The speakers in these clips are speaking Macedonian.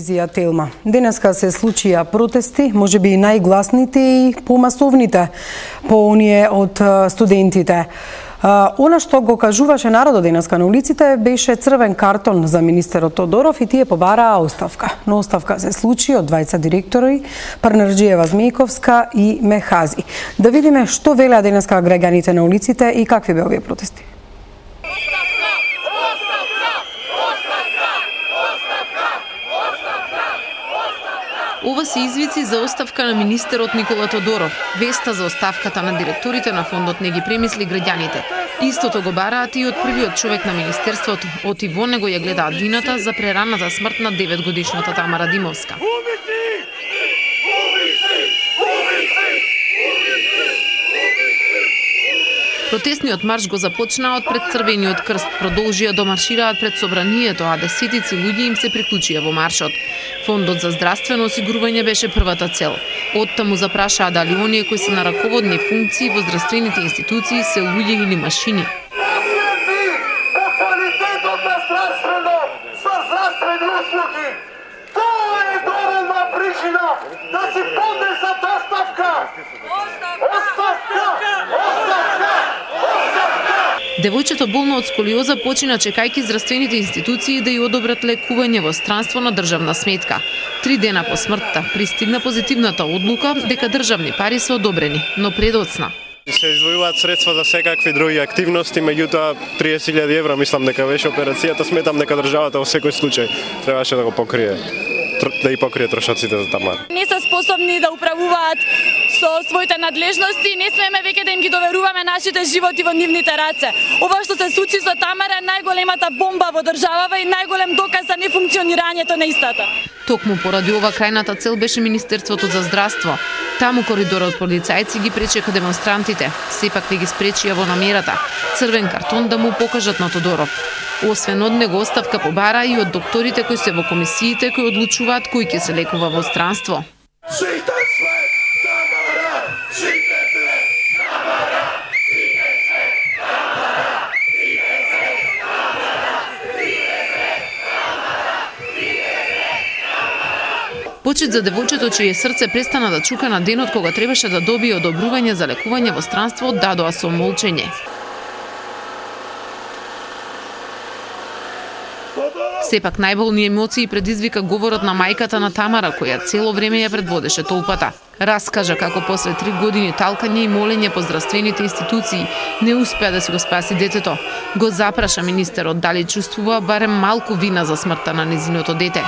телевизија Телма. Денеска се случија протести, можеби и најгласните и помасовните по оние од студентите. Она што го кажуваше народот денеска на улиците беше црвен картон за министерот Тодоров и тие побараа оставка. Но оставка се случи од двајца директори, Парнарџиева, Змејковска и Мехази. Да видиме што велеа денеска граѓаните на улиците и какви беа овие протести. Ова се извици за оставка на министерот Никола Тодоров. Веста за оставката на директорите на фондот не ги премисли граѓаните. Истото го бараат и од првиот човек на министерството. Од и во него ја гледаат вината за прераната смрт на 9-годишната Тамара Димовска. Протестниот марш го започнаат пред Црвениот крст, продолжија да маршираат пред собранието, а десетици луѓе им се приклучија во маршот. Фондот за здравствено осигурување беше првата цел. Оттаму запрашаа дали оние кои се на раководни функции во здравствените институции се луѓе или машини. Девојчето болно од сколиоза почина чекајќи здравствените институции да ја одобрат лекување во странство на државна сметка. 3 дена по смртта пристигна позитивната одлука дека државни пари се одобрени, но предоцна. Се извојуваат средства за секакви други активности, меѓутоа 30.000 евра мислам дека беше операцијата, сметам дека државата во секој случај требаше да го покрие, да и покрие трошоците за Тамара. Не се способни да управуваат со своите надлежности и не смееме веќе да им ги доверуваме нашите животи во нивните раце. Ова што се случи со Тамара е најголемата бомба во државава и најголем доказ за нефункционирањето на истата. Токму поради ова крајната цел беше Министерството за здравство. Таму коридорот полицајци ги пречека демонстрантите, сепак не ги спречија во намерата црвен картон да му покажат на Тодоров. Освен од него оставка побара и од докторите кои се во комисиите кои одлучуваат кој ќе се лекува во странство. Почет за девојчето чие срце престана да чука на денот кога требаше да добие одобрување за лекување во странство дадоа со молчење. Сепак најболни емоции предизвика говорот на мајката на Тамара, која цело време ја предводеше толпата. Раскажа како после 3 години талкање и молење по здравствените институции не успеа да си го спаси детето. Го запраша министерот дали чувствува барем малку вина за смртта на незиното дете.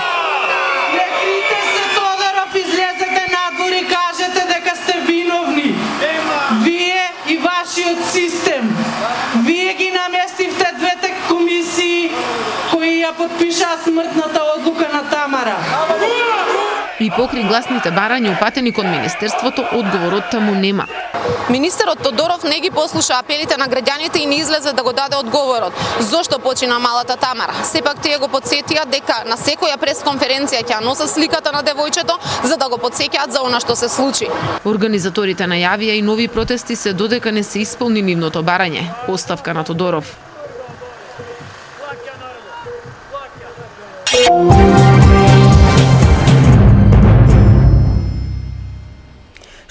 Систем. Вие ги наместивте двете комисии кои ја подпишаа смртната одлука на Тамара. И покри гласните барања упатени кон министерството, одговорот таму нема. Министерот Тодоров не ги послуша апелите на граѓаните и не излезе да го даде одговорот. Зошто почина малата Тамара? Сепак тие го потсетија дека на секоја пресконференција ќе носат сликата на девојчето за да го потсеќаат за она што се случи. Организаторите најавија и нови протести се додека не се исполни нивното барање – оставка на Тодоров.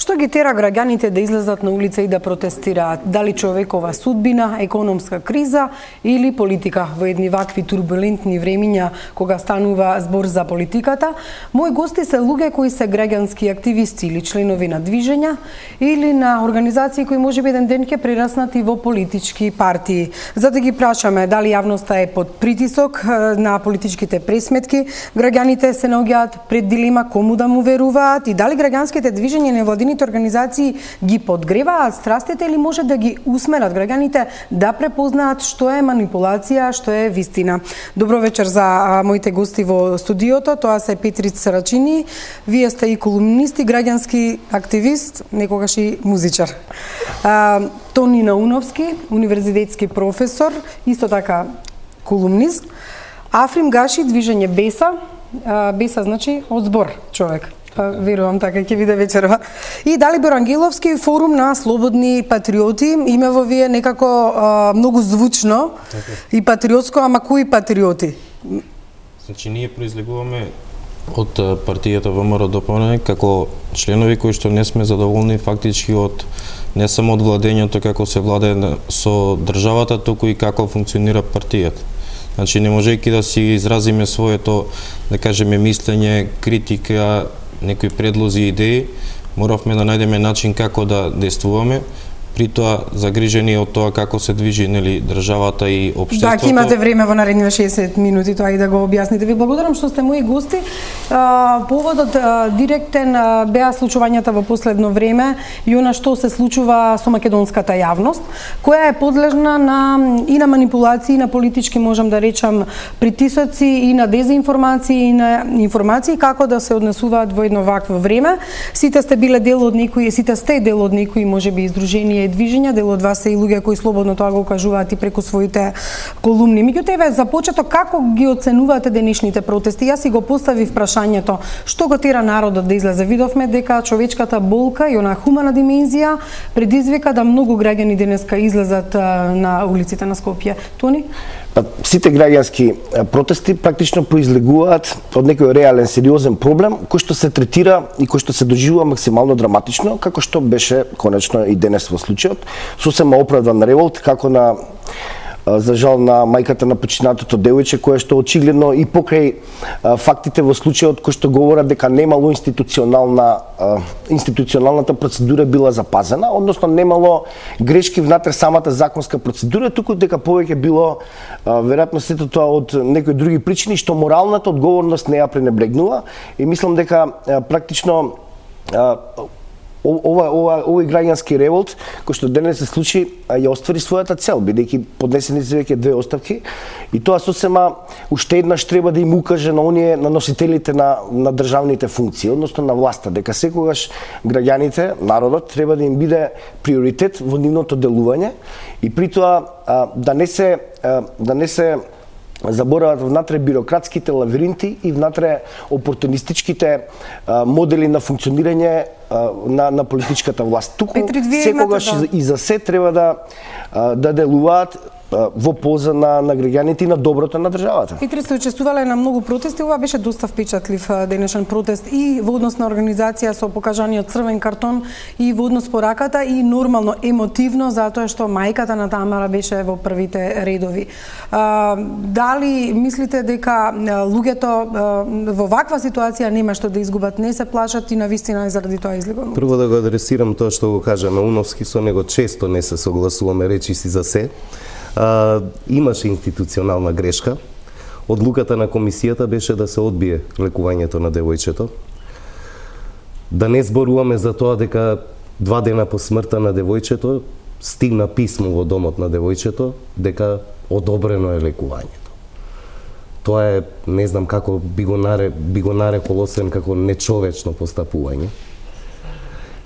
Што ги тера граѓаните да излезат на улица и да протестираат? Дали човекова судбина, економска криза или политика во едни вакви турбулентни времиња кога станува збор за политиката? Мои гости се луѓе кои се граѓански активисти или членови на движења или на организации кои можеби еден ден ќе прераснат и во политички партии. За да ги прашаме дали јавноста е под притисок на политичките пресметки, граѓаните се наоѓаат пред дилема кому да му веруваат и дали граѓанските движења и невладините организации ги подгреваат страстите или може да ги усмерат граѓаните да препознаат што е манипулација, што е вистина. Добро вечер за моите гости во студиото. Тоа се Петрица Рачини, вие сте и колумнист и граѓански активист, некогаш и музичар. Тони Науновски, универзитетски професор, исто така колумнист. Африм Гаши, движење Беса. Беса значи од збор човек. Верувам така ќе биде вечерва. И Далибор Ангеловски, форум на слободни патриоти. Име во вие некако многу звучно и патриотско, ама кои патриоти? Значи ние произлегуваме од партијата ВМРО ДПМНЕ како членови кои што не сме задоволни фактички од не само од владењето како се владее со државата, туку и како функционира партијата. Значи не можејќи да си изразиме своето, да кажеме, мислење, критика, некои предлози и идеи, моравме да најдеме начин како да действуваме, при тоа загрижени од тоа како се движи, нели, државата и општеството. Да, имате време во наредните 60 минути тоа и да го објасните. Ви благодарам што сте мои гости. Поводот директен беа случувањата во последно време и она што се случува со македонската јавност, која е подлежна и на манипулации, и на политички, можам да речам, притисоци, и на дезинформации, и на информации, како да се однесуваат во едно вакво време. Сите сте биле дел од некои, сите сте дел од некои, можеби, издруженија движења, дел од вас се и луѓе кои слободно тоа го кажуваат и преку своите колумни. Меѓутоа, за почеток, како ги оценувате денешните протести? Јас си го поставив прашањето, што го тера народот да излезе? Видовме дека човечката болка и она хумана димензија предизвика да многу граѓани денеска излезат на улиците на Скопје. Тони? Сите граѓански протести практично произлегуваат од некој реален, сериозен проблем кој што се третира и кој што се доживува максимално драматично, како што беше конечно и денес во случајот, сосема оправдан револт, како за жал на мајката на починатото девојче, кое што очигледно и покрај фактите во случајот кои што говорат дека немало институционалната процедура била запазена, односно немало грешки внатре самата законска процедура, туку дека повеќе било веројатно сето тоа од некои други причини што моралната одговорност не ја пренебрегнува и мислам дека практично овој граѓански револт кој што денес се случи ја оствари својата цел, бидејќи поднесени се веќе 2 оставки и тоа сосема уште еднаш треба да им укаже на оние на носителите на државните функции, односно на власта, дека секогаш граѓаните, народот треба да им биде приоритет во нивното делување и при тоа да не се заборават внатре бирократските лавиринти и внатре опортунистичките модели на функционирање на политичката власт. Туку секогаш и за се треба да делуваат во полза на граѓаните и на доброто на државата. Петри, сте учествувале на многу протести, ова беше доста впечатлив денешен протест и во однос на организација со покажаниот црвен картон и во однос пораката и нормално емотивно затоа што мајката на Тамара беше во првите редови. Дали мислите дека луѓето во ваква ситуација нема што да изгубат, не се плашат и навистина заради тоа излегуват? Прво да го адресирам тоа што го кажа Науновски, со него често не се согласуваме, речи си за се. Имаше институционална грешка. Одлуката на комисијата беше да се одбие лекувањето на девојчето. Да не зборуваме за тоа дека 2 дена по смртта на девојчето стигна писмо во домот на девојчето дека одобрено е лекувањето. Тоа е, не знам како би го нарекол освен како нечовечно постапување.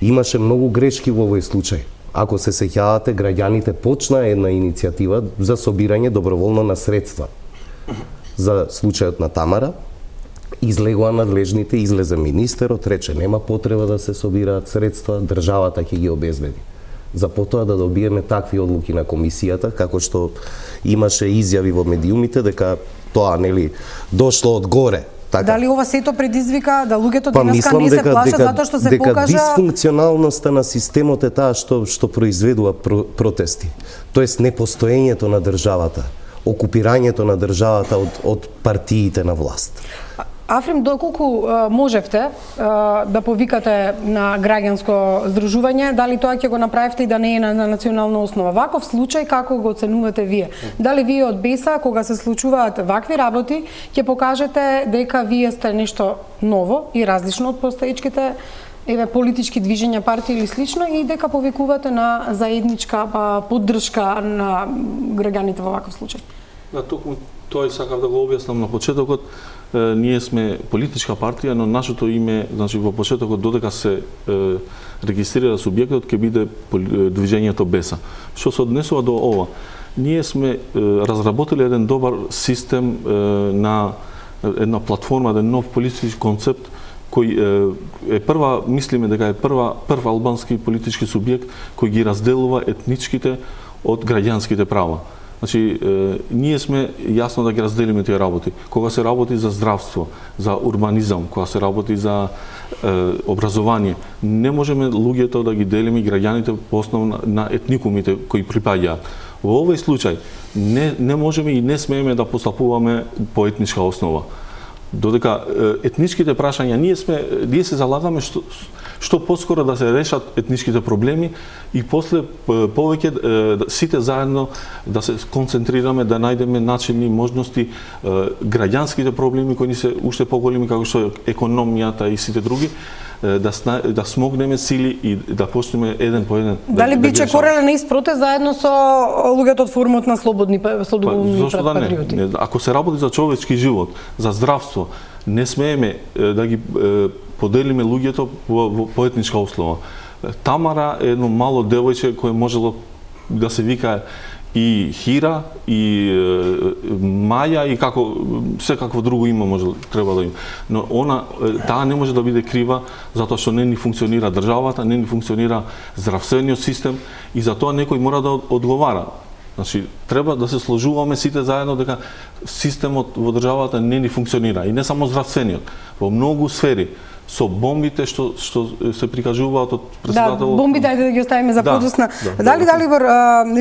Имаше многу грешки во овој случај. Ако се сеќавате, граѓаните почна една иницијатива за собирање доброволно на средства за случајот на Тамара. Излегоа надлежните, излезе министерот, рече нема потреба да се собираат средства, државата ќе ги обезбеди. За потоа да добиеме такви одлуки на комисијата, како што имаше изјави во медиумите дека тоа нели дошло од горе. Така. Дали ова сето предизвика да луѓето денеска не се плашат затоа што се покажа дисфункционалноста на системот е таа што произведува протести. Тоест непостоењето на државата, окупирањето на државата од партиите на власт. Африм, доколку можевте да повикате на граѓанско здружување, дали тоа ќе го направите и да не е на национална основа? Ваков случај како го оценувате вие? Дали вие од беса, кога се случуваат вакви работи, ќе покажете дека вие сте нешто ново и различно од постоечките политички движења, партии или слично и дека повикувате на заедничка поддршка на граѓаните во ваков случај? Да, токму тоа сакав да го објаснам на почетокот. Ние сме политичка партија, но нашето име, значи во почетокот додека се регистрира субјектот ќе биде движењето Беса. Што се однесува до ова? Ние сме разработили еден добар систем на една платформа, еден нов политички концепт кој е прва, мислиме дека е прв албански политички субјект кој ги разделува етничките од граѓанските права. Значи, ние сме јасно да ги разделиме тие работи. Кога се работи за здравство, за урбанизам, кога се работи за образование, не можеме луѓето да ги делиме, граѓаните по основа на етникумите кои припаѓаат. Во овој случај не можеме и не смееме да постапуваме по етничка основа. Додека етничките прашања, ние се залагаме што поскоро да се решат етничките проблеми и после повеќе сите заедно да се концентрираме, да најдеме начини, можности, граѓанските проблеми кои ни се уште поголеми како што е економијата и сите други, да смогнеме сили и да почнеме еден по еден. Дали би чекореле на ист протест заедно со луѓето од форумот на слободни патриоти? Не? Ако се работи за човечки живот, за здравство, не смееме да ги поделиме луѓето по етничка основа. Тамара е едно мало девојче кое можело да се вика и Хира, и Маја, и секакво друго име треба да има. Но таа не може да биде крива затоа што не ни функционира државата, не ни функционира здравствениот систем и затоа некој мора да одговара. Значи, треба да се сложуваме сите заедно дека системот во државата не ни функционира. И не само здравствениот, во многу сфери. Со бомбите што се прикажуваат од председателот. Да, бомбите ајде да ги оставиме за подосна. Дали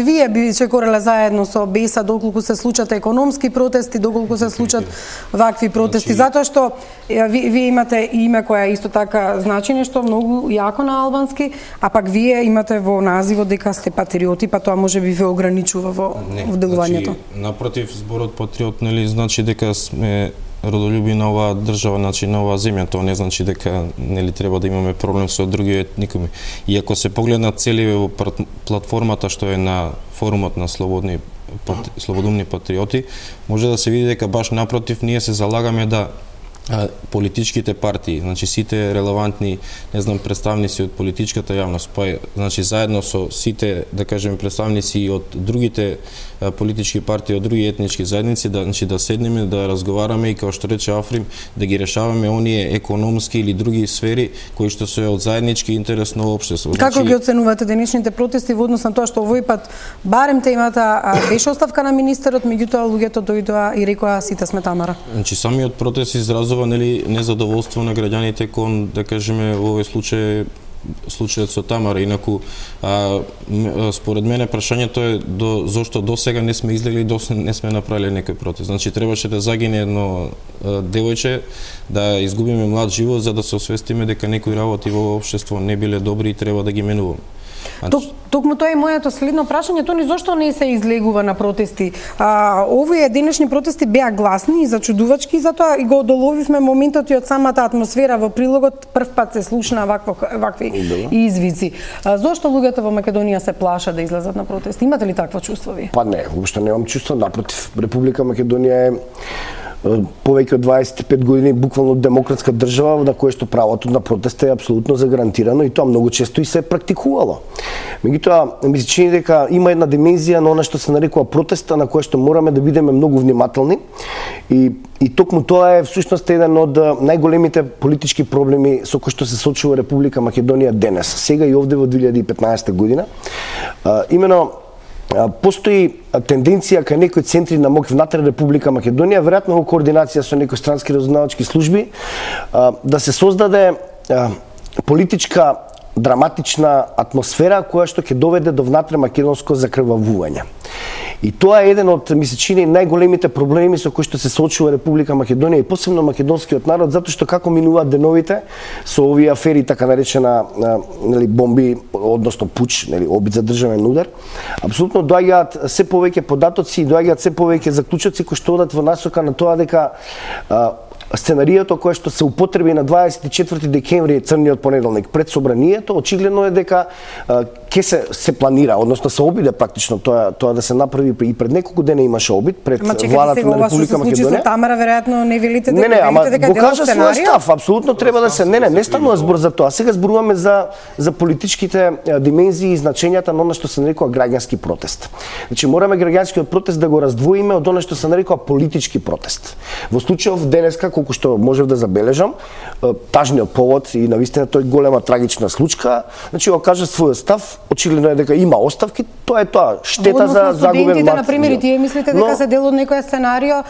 вие би чекореле заедно со БЕСА доколку се случат економски протести, доколку се случат вакви протести, затоа што вие имате име која исто така значи нешто многу јако на албански, а пак вие имате во називот дека сте патриоти, па тоа можеби ве ограничува во делувањето. Напротив, зборот патриот нели значи дека сме родолюби на оваа држава, значи на оваа земја, тоа не значи дека нели треба да имаме проблем со други етникуми. И ако се погледнат целиве во платформата што е на форумот на слободумни патриоти, може да се види дека баш напротив ние се залагаме да политичките партии, значи сите релевантни, представници од политичката јавност, па значи заедно со сите, да кажеме, представници од другите политички партии, од други етнички заедници, да седнеме, да разговараме и како што рече Африм, да ги решаваме оние економски или други сфери кои што се од заеднички интерес на општеството. Како ги оценувате денешните протести во однос на тоа што овој пат барем темата беше оставка на министерот, меѓутоа луѓето дојдоа и рекоа сите сме Тамара? Значи самиот протест изразува незадоволство на граѓаните кон, да кажеме, во овој случајот со Тамара. Инаку, според мене, прашањето е зошто до сега не сме излегли, не сме направиле некој протест. Значи, требаше да загине едно девојче, да изгубиме млад живот, за да се освестиме дека некои работи во општество не биле добри и треба да ги менуваме. Токму тоа е моето следно прашање, тони зошто не се излегува на протести? Овие денешни протести беа гласни и зачудувачки, затоа и го доловивме моментот и од самата атмосфера во прилогот, прв пат се слушна вакви извици. Зошто луѓето во Македонија се плашат да излезат на протести? Имате ли такво чувство ви? Па не, воопшто немам чувство, напротив, Република Македонија е повеќе од 25 години буквално демократска држава на која што правото на протест е апсолутно загарантирано и тоа многу често и се практикувало. Меѓутоа, ми се чини дека има една димензија на она што се нарекува протеста, на која што мораме да бидеме многу внимателни и токму тоа е всушност еден од најголемите политички проблеми со кои што се соочува Република Македонија денес, сега и овде во 2015 година. Имено постои тенденција кај некои центри на МОК внатре Република Македонија, веројатно во координација со некои странски разузнавачки служби, да се создаде политичка драматична атмосфера која што ќе доведе до внатре македонско закрвавување. И тоа е еден од, ми се чини, најголемите проблеми со кои што се соочува Република Македонија и посебно македонскиот народ, затоа што како минуваат деновите со овие афери, така наречена бомби, односно пуч, обид за државен удар, апсолутно доаѓаат се повеќе податоци и доаѓаат се повеќе заклучоци кои што одат во насока на тоа дека сценариото кое што се употреби на 24 декември, црниот понеделник пред собранието, очигледно е дека ќе се планира, односно се обиде практично тоа да се направи и пред неколку дена имаше обид пред владата на Република Македонија. Тамара веројатно не велите дека го кажа својот став, апсолутно треба да се не станува збор за тоа. Сега зборуваме за политичките димензии и значењата на она што се нарекува граѓански протест. Значи мораме граѓанскиот протест да го раздвоиме од она што се нарекува политички протест. Во случајов денеска, колку што можев да забележам, тажниот повод и навистина тој голема трагична случка, значи го кажа својот став очигледно е дека има оставки, тоа е тоа, штета за загубен студентите, млад. например, и тие мислите дека се дел од некоја сценарио,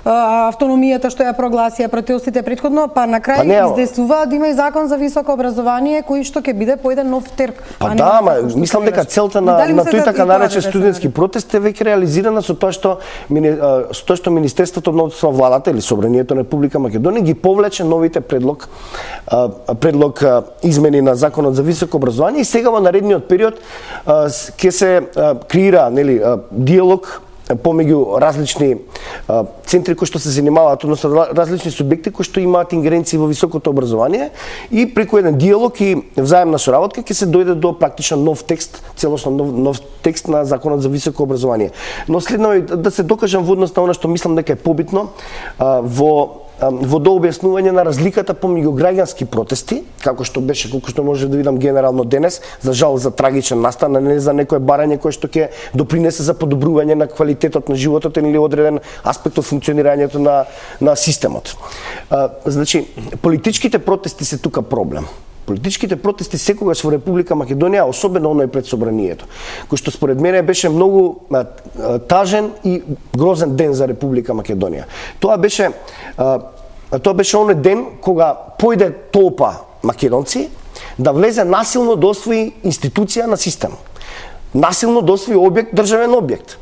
автономијата што ја прогласија протестите претходно, па на крај издействува да има и закон за високо образование кој што ќе биде по еден нов терк. Па да, ама мислам дека целта на тој така наречен студентски протест е веќе реализирана со тоа што Министерството, односно владата или Собранието на Република Македонија ги повлече новите предлог измени на законот за високо образование и сега во наредниот период ќе се креира, нели, диалог помеѓу различни центри кои што се занимаваат, односно различни субјекти кои што имаат ингеренции во високото образование и преку еден диалог и взаемна соработка ќе се дојде до практично нов текст, целосно нов текст на законот за високо образование. Но следно да се докажам во однос на она што мислам дека е побитно во дообјаснување на разликата помеѓу граѓански протести, како што беше, колку што може да видам генерално денес, за жал за трагичен настан, а не за некое барање кое што ќе допринесе за подобрување на квалитетот на животот или одреден аспект од функционирањето на системот. Значи, политичките протести се тука проблем. Политичките протести секогаш во Република Македонија, особено оној пред собранието, кој што според мене беше многу тажен и грозен ден за Република Македонија. Тоа беше оној ден кога појде толпа македонци да влезе насилно да освои институција на системот. Насилно да освои објект, државен објект.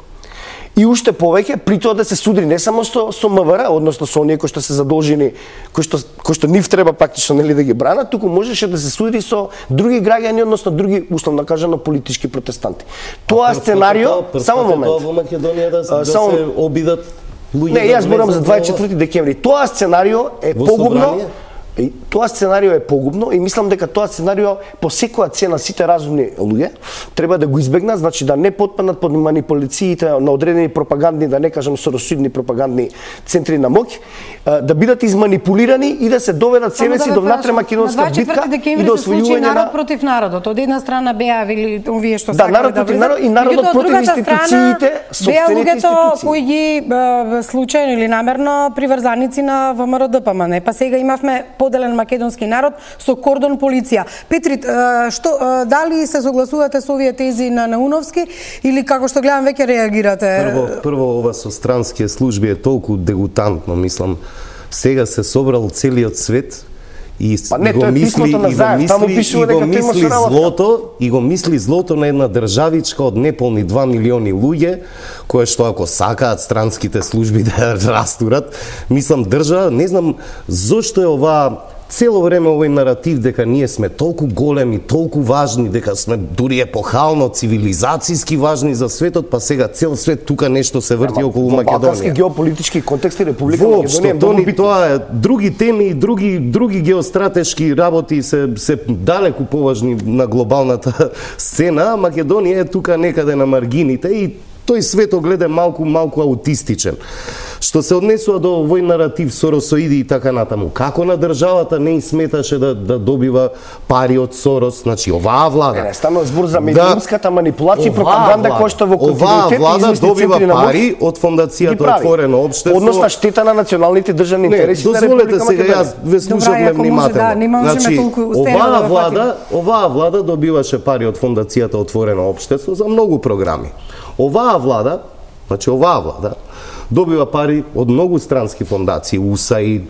И уште повеќе, при тоа да се судри не само со МВР, односно со оние кои што се задолжени, кои што нив треба практично, нели, да ги бранат, туку можеше да се судри со други граѓани, односно други, условно кажано, политички протестанти. Тоа сценарио, само момент. Тоа во Македонија да се обидат луѓе. Не, јас зборам за 24 декември. Тоа сценарио е погубно. Тоа сценарио е погубно и мислам дека тоа сценарио по секоја цена сите разумни луѓе треба да го избегнат, значи да не потпаднат под манипулациите на одредени пропагандни, да не кажам соросидни пропагандни центри на моќ, да бидат изманипулирани и да се доведат себе си до внатре македонска битка и до освојување на народ против народот. Од една страна беа овие што сакале народ против народ и народот против институциите, сопствените институции. Кои ги случајно или намерно приврзаници на ВМРО ДПМН. Па сега имавме поделен македонски народ со кордон полиција. Петри, дали се согласувате со овие тези на Науновски или како што гледам веќе реагирате? Прво ова со странските служби е толку дегутантно, мислам. Сега се собрал целиот свет и го мисли злото на една државичка од неполни 2 милиони луѓе, кое што ако сакаат странските служби да растурат, мислам држава, не знам зошто е ова цело време овој наратив дека ние сме толку големи, толку важни, дека сме дури епохално, цивилизацијски важни за светот, па сега цел свет тука нешто се врти околу Македонија. Во балкански геополитички контексти Република Македонија тоа е други теми, други геостратешки работи се далеку поважни на глобалната сцена. Македонија е тука некаде на маргините и тој светоглед е малку аутистичен. Што се однесува до овој наратив соросоиди и така натаму, како на државата не сметаше да добива пари од Сорос, значи оваа влада. Не, станува збор за медиумската манипулација и пропаганда која што во континуитет влада добива пари од фондацијата Отворено општество. Односно штета на националните државни интереси на Република Македонија. Сега јас ве слушам внимателно. Значи, оваа влада добиваше пари од фондацијата Отворено општество за многу програми. Оваа влада добива пари од многу странски фондации, УСАИД,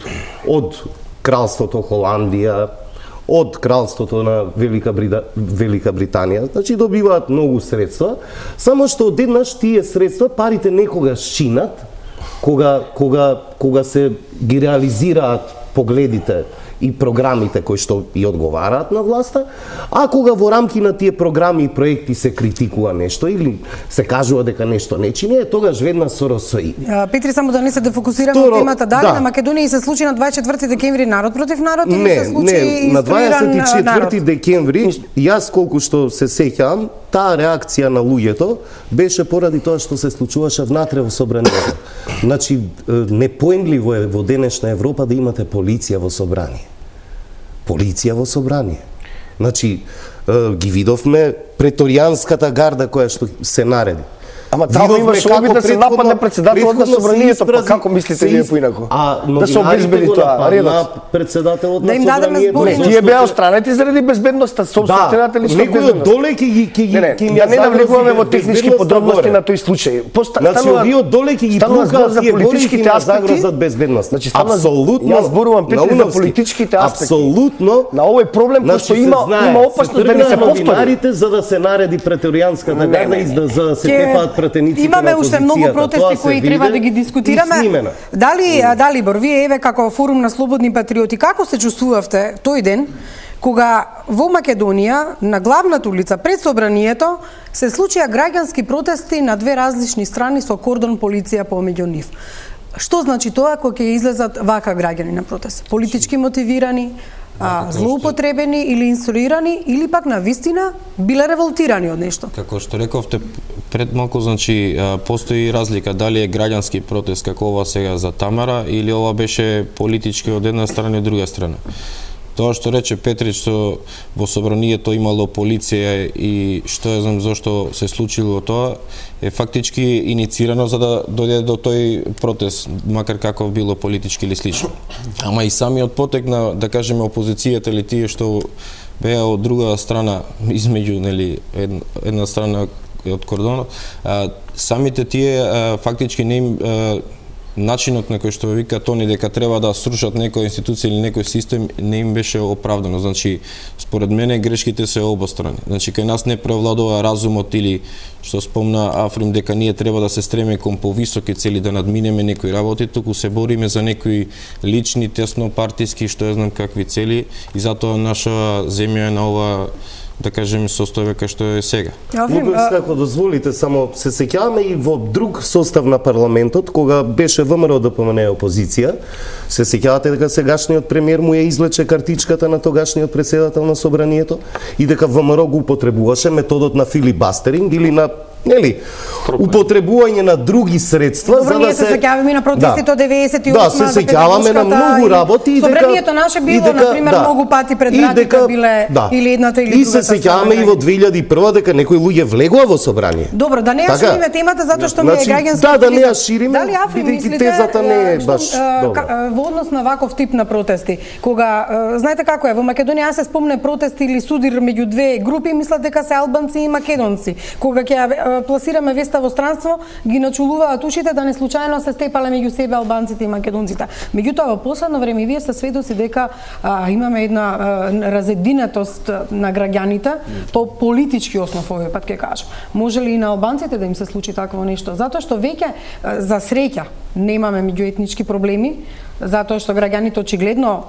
од Кралството Холандија, од Кралството на Велика Британија. Значи добиваат многу средства, само што одеднаш тие средства, парите некогаш чинат, кога се ги реализираат погледите и програмите кои што и одговараат на власта, а кога во рамки на тие програми и проекти се критикува нешто или се кажува дека нешто не чини, тогаш веднаш соросоиди. Петри, само да не се дефокусираме на темата, дали на Македонија се случи на 24 декември народ против народ или се случи на 24 декември, јас колку што се сеќавам, таа реакција на луѓето беше поради тоа што се случуваше внатре во собранието. Значи, непоемливо е во денешна Европа да имате полиција во собрание. Полиција во собрание. Значи, ги видовме преторијанската гарда која што се нареди. Ама таму имаше обид да се нападне председателот на собранието, па како мислите вие поинаку? Да се обезбеди тоа редот. Председателот на собранието. Тие беа остранети заради безбедноста, собствената лична безбедност. Некој од доле ќе да не навлегуваме во технички подробности на тој случај. Значи овие од доле ќе ги плукаат тие политичките аспекти за безбедност. Значи апсолутно јас зборувам Петри за политичките аспекти. Апсолутно на овој проблем кој што има опасност да не се повтори. За да се нареди преторијанската гарда и за да се тепаат пратениците на опозицијата. Имаме уште многу протести кои треба да ги дискутираме. Дали Бор, вие еве како форум на слободни патриоти, како се чувствувавте тој ден кога во Македонија на главната улица пред собранието се случија граѓански протести на две различни страни со кордон полиција помеѓу нив? Што значи тоа кога ќе излезат вака граѓани на протест? Политички мотивирани, злоупотребени или инструирани, или пак на вистина биле револтирани од нешто? Како што рековте пред малку, значи постои разлика дали е граѓански протест како ова сега за Тамара или ова беше политички од една страна и од друга страна. Тоа што рече Петрич, што во собранието имало полиција и што ја знам зошто се случило тоа, е фактички иницирано за да дојде до тој протест, макар каков било политички или слично. Ама и самиот потек на, да кажеме, опозицијата или тие што беа од друга страна, измеѓу, нели, една страна од кордонот, самите тие фактички не им начинот на кој што вика Тони дека треба да срушат некоја институција или некој систем не им беше оправдано. Значи, според мене грешките се обострани. Значи, кај нас не превладува разумот или што спомна Африм дека ние треба да се стреме кон повисоки цели да надминеме некои работи, туку се бориме за некои лични, теснопартиски, што ја знам какви цели и затоа наша земја е на ова, да кажеме, состојбе кај што е сега. Ако дозволите, само се сеќаваме и во друг состав на парламентот, кога беше ВМРО ДПМН опозиција, се сеќавате дека сегашниот премиер му ја излече картичката на тогашниот председател на собранието и дека ВМРО го употребуваше методот на филибастеринг или на употребување на други средства за да се сеќаваме на протестите од 98 да, се сеќаваме на многу работи и дека собранието наше било на пример многу пати пред вратите биле или едната или другата. И се сеќаваме и во 2001 дека некои луѓе влегоа во собрание. Добро, да не ја шириме темата затоа што ми е граѓански. Да не ја шириме, бидејќи тезата не е баш добра. Во однос на ваков тип на протести, кога знаете како е во Македонија се спомне протести или судир меѓу две групи, мислат дека се албанци и македонци. Кога ќе пласираме веста во странство, ги начулуваат ушите да не случајно се степале меѓу себе албанците и македонците. Меѓутоа во последно време вие сте сведоци дека имаме една разединетост на граѓаните по политички основ, овој пат ќе кажам. Може ли и на албанците да им се случи такво нешто? Затоа што веќе за среќа немаме меѓуетнички проблеми, затоа што граѓаните очигледно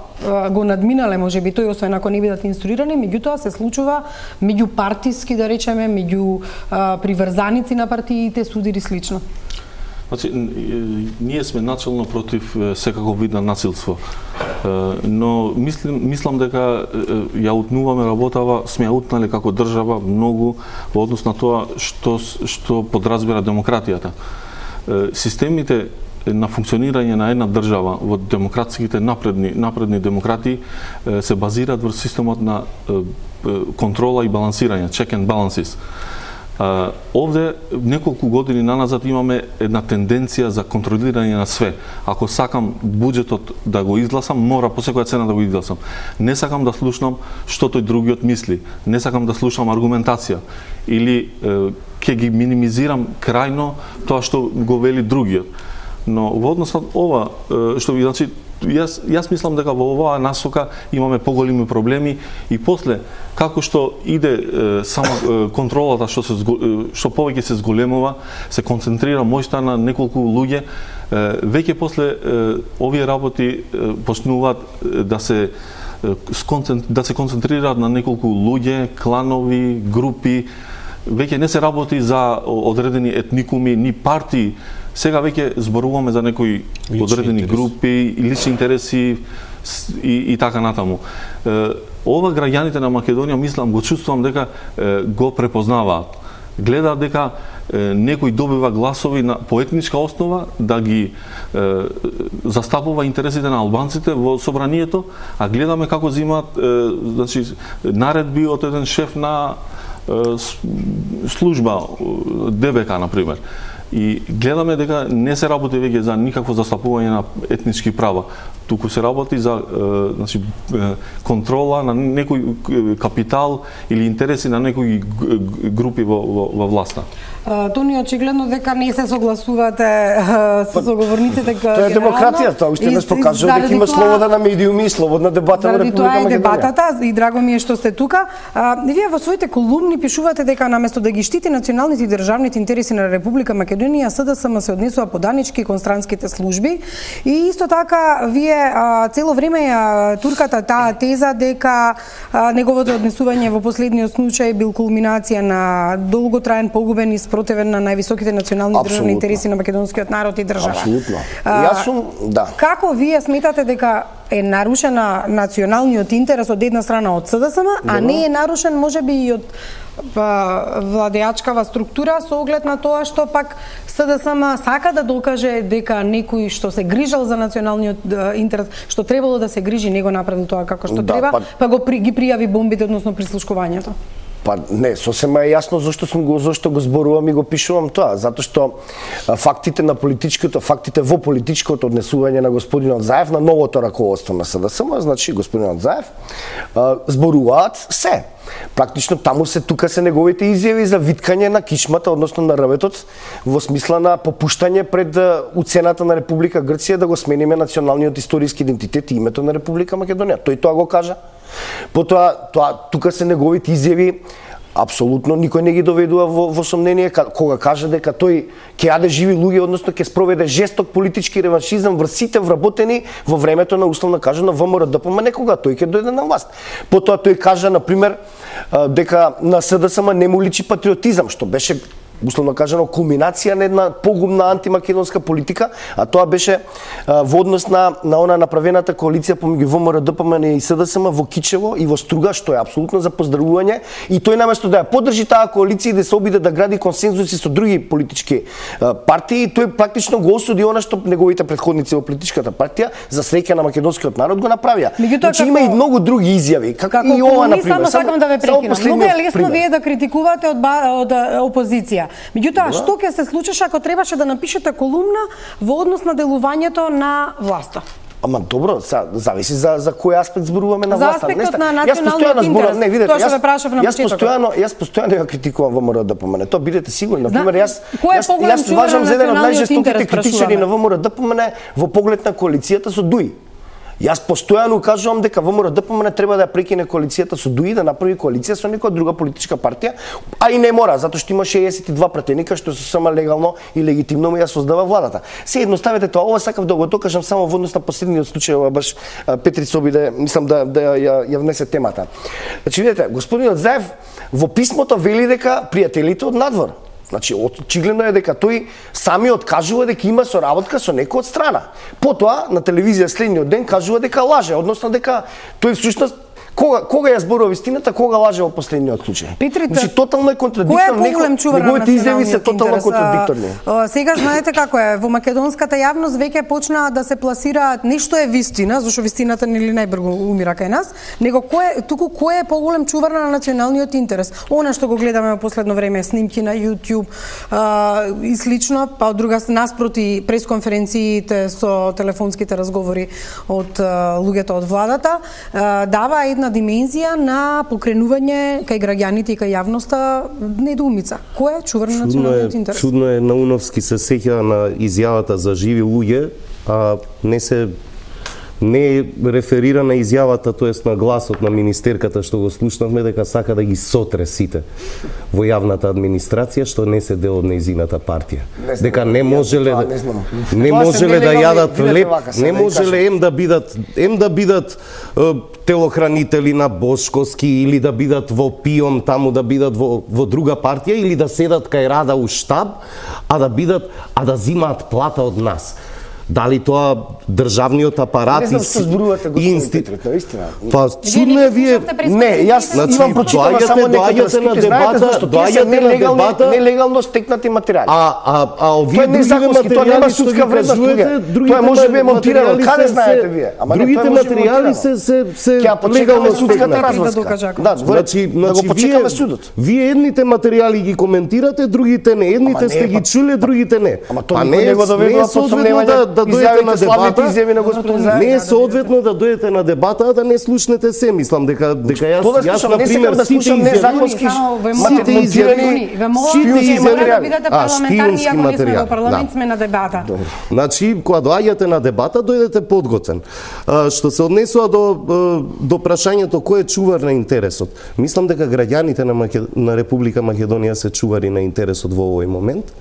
го надминале можеби тој, освен ако не бидат инструирани, меѓутоа се случува меѓупартиски, да речеме, меѓу приврзаници на партиите, судири слично. Значи, ние сме начално против секаков вид на насилство, но мислам дека ја утнуваме работава, сме ја утнале како држава многу во однос на тоа што подразбира демократијата. Системите на функционирање на една држава во демократските напредни демократии се базираат врз системот на контрола и балансирање, check and balances. Овде неколку години наназад имаме една тенденција за контролирање на све. Ако сакам буџетот да го изгласам, мора по секоја цена да го изгласам. Не сакам да слушнам што тој другиот мисли, не сакам да слушам аргументација или ќе ги минимизирам крајно тоа што го вели другиот. Но во однос на ова што ви значи јас мислам дека во оваа насока имаме поголеми проблеми и после како што иде само контролата што повеќе се зголемува, се концентрира моќта на неколку луѓе, веќе после овие работи почнуваат да се концентрираат на неколку луѓе, кланови, групи. Веќе не се работи за одредени етникуми, ни партии. Сега веќе зборуваме за некои одредени групи, лични интереси и така натаму. Ова граѓаните на Македонија, мислам, го чувствувам дека го препознаваат. Гледаат дека некој добива гласови по етничка основа да ги застапува интересите на албанците во собранието, а гледаме како земаат значи наредби од еден шеф на служба ДБК на пример. И гледаме дека не се работи веќе за никакво застапување на етнички права, туку се работи за значи контрола на некој капитал или интереси на некои групи во власта. Тони, очигледно дека не се согласувате со соговорниците дека тоа е демократија, тоа уште не покажува дека има слобода на медиуми и слободна дебата во Република Македонија. Тоа е дебатата и драго ми е што сте тука. Вие во своите колумни пишувате дека наместо да ги штити националните и државните интереси на Република Македонија, СДСМ се однесува поданички кон странските служби и исто така вие цело време ја турката таа теза дека неговото однесување во последниот случај бил кулминација на долготраен, погубен и противен на највисоките национални државни интереси на македонскиот народ и држава. Апсолутно. Јас сум, да. Како вие сметате дека е нарушена националниот интерес од една страна од СДСМ, а не е нарушен можеби и од владеачкава структура со оглед на тоа што пак СДСМ сака да докаже дека некој што се грижал за националниот интерес, што требало да се грижи, не го направил тоа како што треба, па ги пријави бомбите, односно прислушкувањето. Па не, сосема е јасно зашто го зборувам и го пишувам тоа, затоа што фактите во политичкото однесување на господинот Заев на новото раководство на СДСМ, значи господинот Заев зборуваат се. Практично таму тука се неговите изјави за виткање на кичмата, односно на рветот, во смисла на попуштање пред уцената на Република Грција да го смениме националниот историски идентитет и името на Република Македонија. Тој тоа го кажа. Потоа тука се неговите изјави апсолутно никој не ги доведува во сомнение кога каже дека тој ќе јаде живи луѓе, односно ќе спроведе жесток политички реваншизам врз сите вработени во времето на условно кажано ВМРО-ДПМН некога тој ќе дојде на власт. Потоа тој кажа на пример дека на СДСМ не му личи патриотизам, што беше условно кажано кулминација на една погубна антимакедонска политика, а тоа беше во однос на она направената коалиција помеѓу ВМРО-ДПМН и СДСМ во Кичево и во Струга, што е апсолутно за поздравување, и тој наместо да ја поддржи таа коалиција и да се обиде да гради консензуси со други политички партии, тој практично го осуди она што неговите претходници во политичката партија за среќа на македонскиот народ го направија. Значи има и многу други изјави, како и ова на пример. Само сакам да ве прекинам. Многу е лесно вие да критикувате од опозиција. Меѓутоа, што ќе се случеше ако требаше да напишете колумна во однос на делувањето на власта? Ама добро, зависи за кој аспект зборуваме на власта. За аспектот на националниот интерес. Не, видете, тоа што ве прашав на почетокот. Јас постојано ја критикувам ВМРО-ДПМН. Тоа бидете сигурни. На пример, јас важам за еден од најжестоките критичари на ВМРО-ДПМН во поглед на коалицијата со ДУИ. Јас постојано кажувам дека ВМРО-ДПМН треба да ја прекине коалицијата со ДУИ, да направи коалиција со некоја друга политичка партија, а и не мора, затоа што има 62 пратеника што се сама легално и легитимно му ја создава владата. Се едноставете тоа, ова сакав да го докажам само во однос на последниот случај, ова баш Петри се обиде, мислам да ја внесе темата. Значи видете, господинот Заев во писмото вели дека пријателите од надвор. Значи, очигледно е дека тој самиот кажува дека има соработка со некој од страна. Потоа, на телевизија следниот ден кажува дека лаже, односно дека тој всушност кога ја зборува вистината, кога лаже во последниот случај. Петрите, значи, тотално е контрадикторно. Неговите изјави се тотално контрадикторни. Сега знаете како е, во македонската јавност веќе почна да се пласираат нешто е вистина, зашто вистината нели најбрзо умира кај нас, него кој е поголем чувар на националниот интерес. Она што го гледаме во последно време, снимки на YouTube и слично, па од друга наспроти пресконференциите со телефонските разговори од луѓето од владата, дава една димензија на покренување кај граѓаните и кај јавноста недоумица. Кој е чувар на националниот интерес? Чудно е, Науновски се сеќа на изјавата за живи луѓе, а не реферира на изјавата, тоест на гласот на министерката што го слушнавме, дека сака да ги сотре сите во јавната администрација што не се дел од нејзината партија. Дека не можеле да јадат леп, не можеле ем да бидат телохранители на Бошковски или да бидат во ПИОМ, таму да бидат во друга партија или да седат кај Рада у штаб, а да зимаат плата од нас. Дали тоа државниот апарат Не знам што зборувате, господин Петров, наистина. Па чудно е вие. Не, јас имам прочитано само доаѓате на дебата, нелегално стекнати материјали. А овие други материјали, тоа нема судска вредност, тоа може би е монтирано. Каде знаете вие? Другите материјали се легално стекнати. Да, значи го почекаме судот. Вие едните материјали ги коментирате, другите не. Едните сте ги чуле, другите не. Па не е соодветно да дојдете на дебата. Изјави на господин Заев. Не е соодветно да дојдете на дебата, а да не слушнете се. Мислам дека јас на пример сите незаконски шпионски материјали. Во парламент сме на дебата. Значи, кога доаѓате на дебата, дојдете подготвен. Што се однесува до прашањето кој е чувар на интересот. Мислам дека граѓаните на Република Македонија се чувари на интересот во овој момент.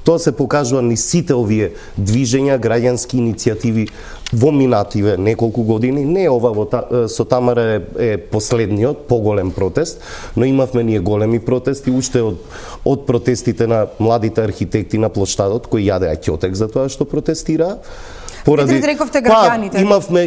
Тоа се покажува низ сите овие движења, граѓански иницијативи во минативе неколку години. Не ова со Тамара е последниот поголем протест, но имавме ние големи протести уште од протестите на младите архитекти на плоштадот кои јадеа ќотек за тоа што протестираа.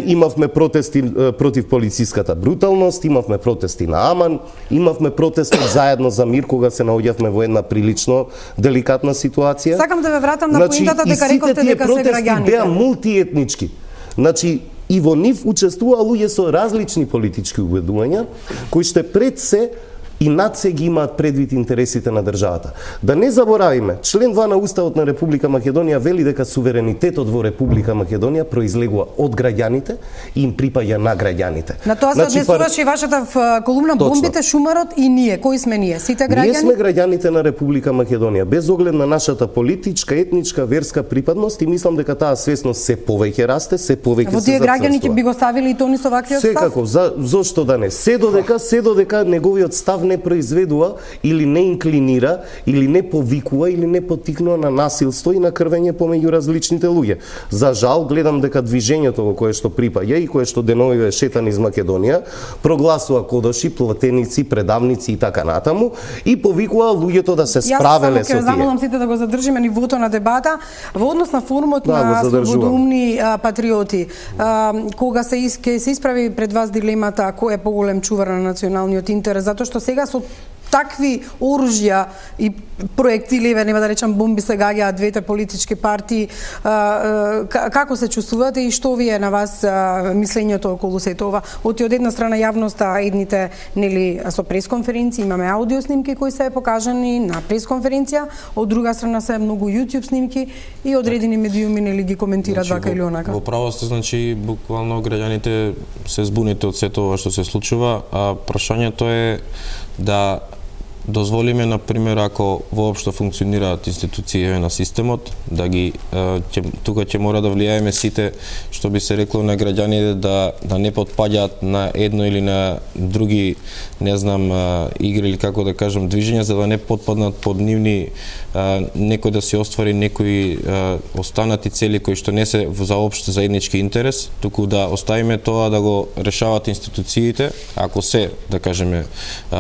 Имавме протести против полициската бруталност, имавме протести на Аман, имавме протести заедно за мир кога се наоѓавме во една прилично деликатна ситуација. Сакам да ве вратам на поинтата дека рековте дека се граѓаните беа мултиетнички. Значи и во нив учествуваа луѓе со различни политички убедувања кои што пред се и над се ги имаат предвид интересите на државата. Да не заборавиме, член 2 на Уставот на Република Македонија вели дека суверенитетот во Република Македонија произлегува од граѓаните и им припаѓа на граѓаните. На тоа се однесуваше и вашата колумна бомбите, шумарот и ние. Кои сме ние? Сите граѓани? Ние сме граѓаните на Република Македонија, без оглед на нашата политичка, етничка, верска припадност и мислам дека таа свесност се повеќе расте, се повеќе се зацрстува. Во тие граѓани ќе би го ставили и тони со ваквиот став? Секако, зошто да не? Се додека неговиот став не произведува или не инклинира, или не повикува, или не поттикнува на насилство и на крвење помеѓу различните луѓе. За жал, гледам дека движењето во кое што припаѓа и кое што деновиве шета низ Македонија, прогласува кодоши, платеници, предавници и така натаму и повикува луѓето да се справеле со тие. Јас само ќе замолам сите да го задржиме нивото на дебата во однос на формот на слободоумни патриоти. Кога се исправи пред вас дилемата кој е поголем чувар на националниот интерес, затоа што сега со такви оружја и проектили, нема да речам бомби, се гаѓаат двете политички партии. Како се чувствувате и што ви е на вас мислењето околу сето ова? Од една страна јавноста, едните нели со пресконференции, имаме аудио снимки кои се покажани на пресконференција, од друга страна се многу YouTube снимки и одредени медиуми нели ги коментираат вака или онака. Во право сте, значи буквално граѓаните се збуните од сето ова што се случува, а прашањето е да дозволиме, например, ако воопшто функционираат институциите на системот, да ги тука ќе мора да влијаеме сите, што би се рекло на граѓаните да не потпаѓаат на едно или на други, не знам, игри или како да кажам, движења, за да не потпаднат под нивни некој да се оствари некои останати цели кои што не се за општ заеднички интерес, туку да оставиме тоа да го решават институциите, ако се, да кажеме,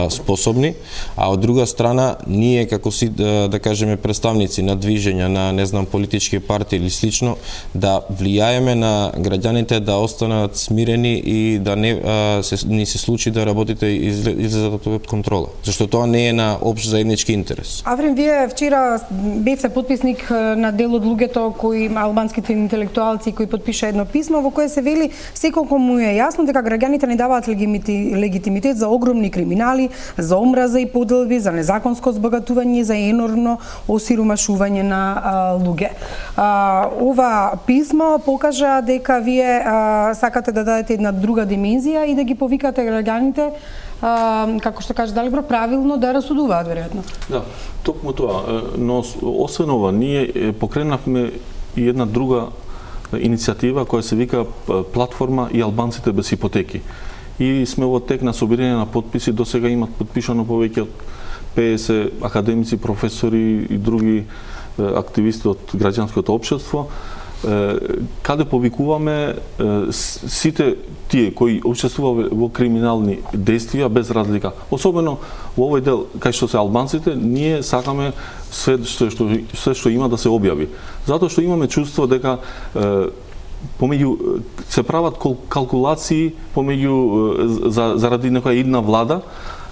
способни, а од друга страна, ние како си, да кажеме, представници на движења, на, не знам, политички партии или слично, да влијаеме на граѓаните да останат смирени и да не се случи да работите излезат од контрола. Зашто тоа не е на општ заеднички интерес. Аврим, вие вчера бевте потписник на дел од луѓето кои албанските интелектуалци кои потпиша едно писмо во кое се вели секолку му е јасно дека граѓаните не даваат легитимитет за огромни криминали, за омраза и поделби, за незаконско збогатување, за енормно осиромашување на луѓе. Ова писмо покажа дека вие сакате да дадете една друга димензија и да ги повикате граѓаните, како што кажа Далибор, правилно да расудуваат, веројатно. Да, токму тоа. Но освен ова, ние покренавме и една друга иницијатива која се вика Платформа и албанците без ипотеки. И сме во тек на собирање на потписи, до сега имат подпишано повеќе од 50 академици, професори и други активисти од граѓанското општество. каде повикуваме сите тие кои учествуваа во криминални действија без разлика. Особено во овој дел кај што се албанците, ние сакаме све што има да се објави. Затоа што имаме чувство дека помеѓу се прават калкулации помеѓу заради некоја идна влада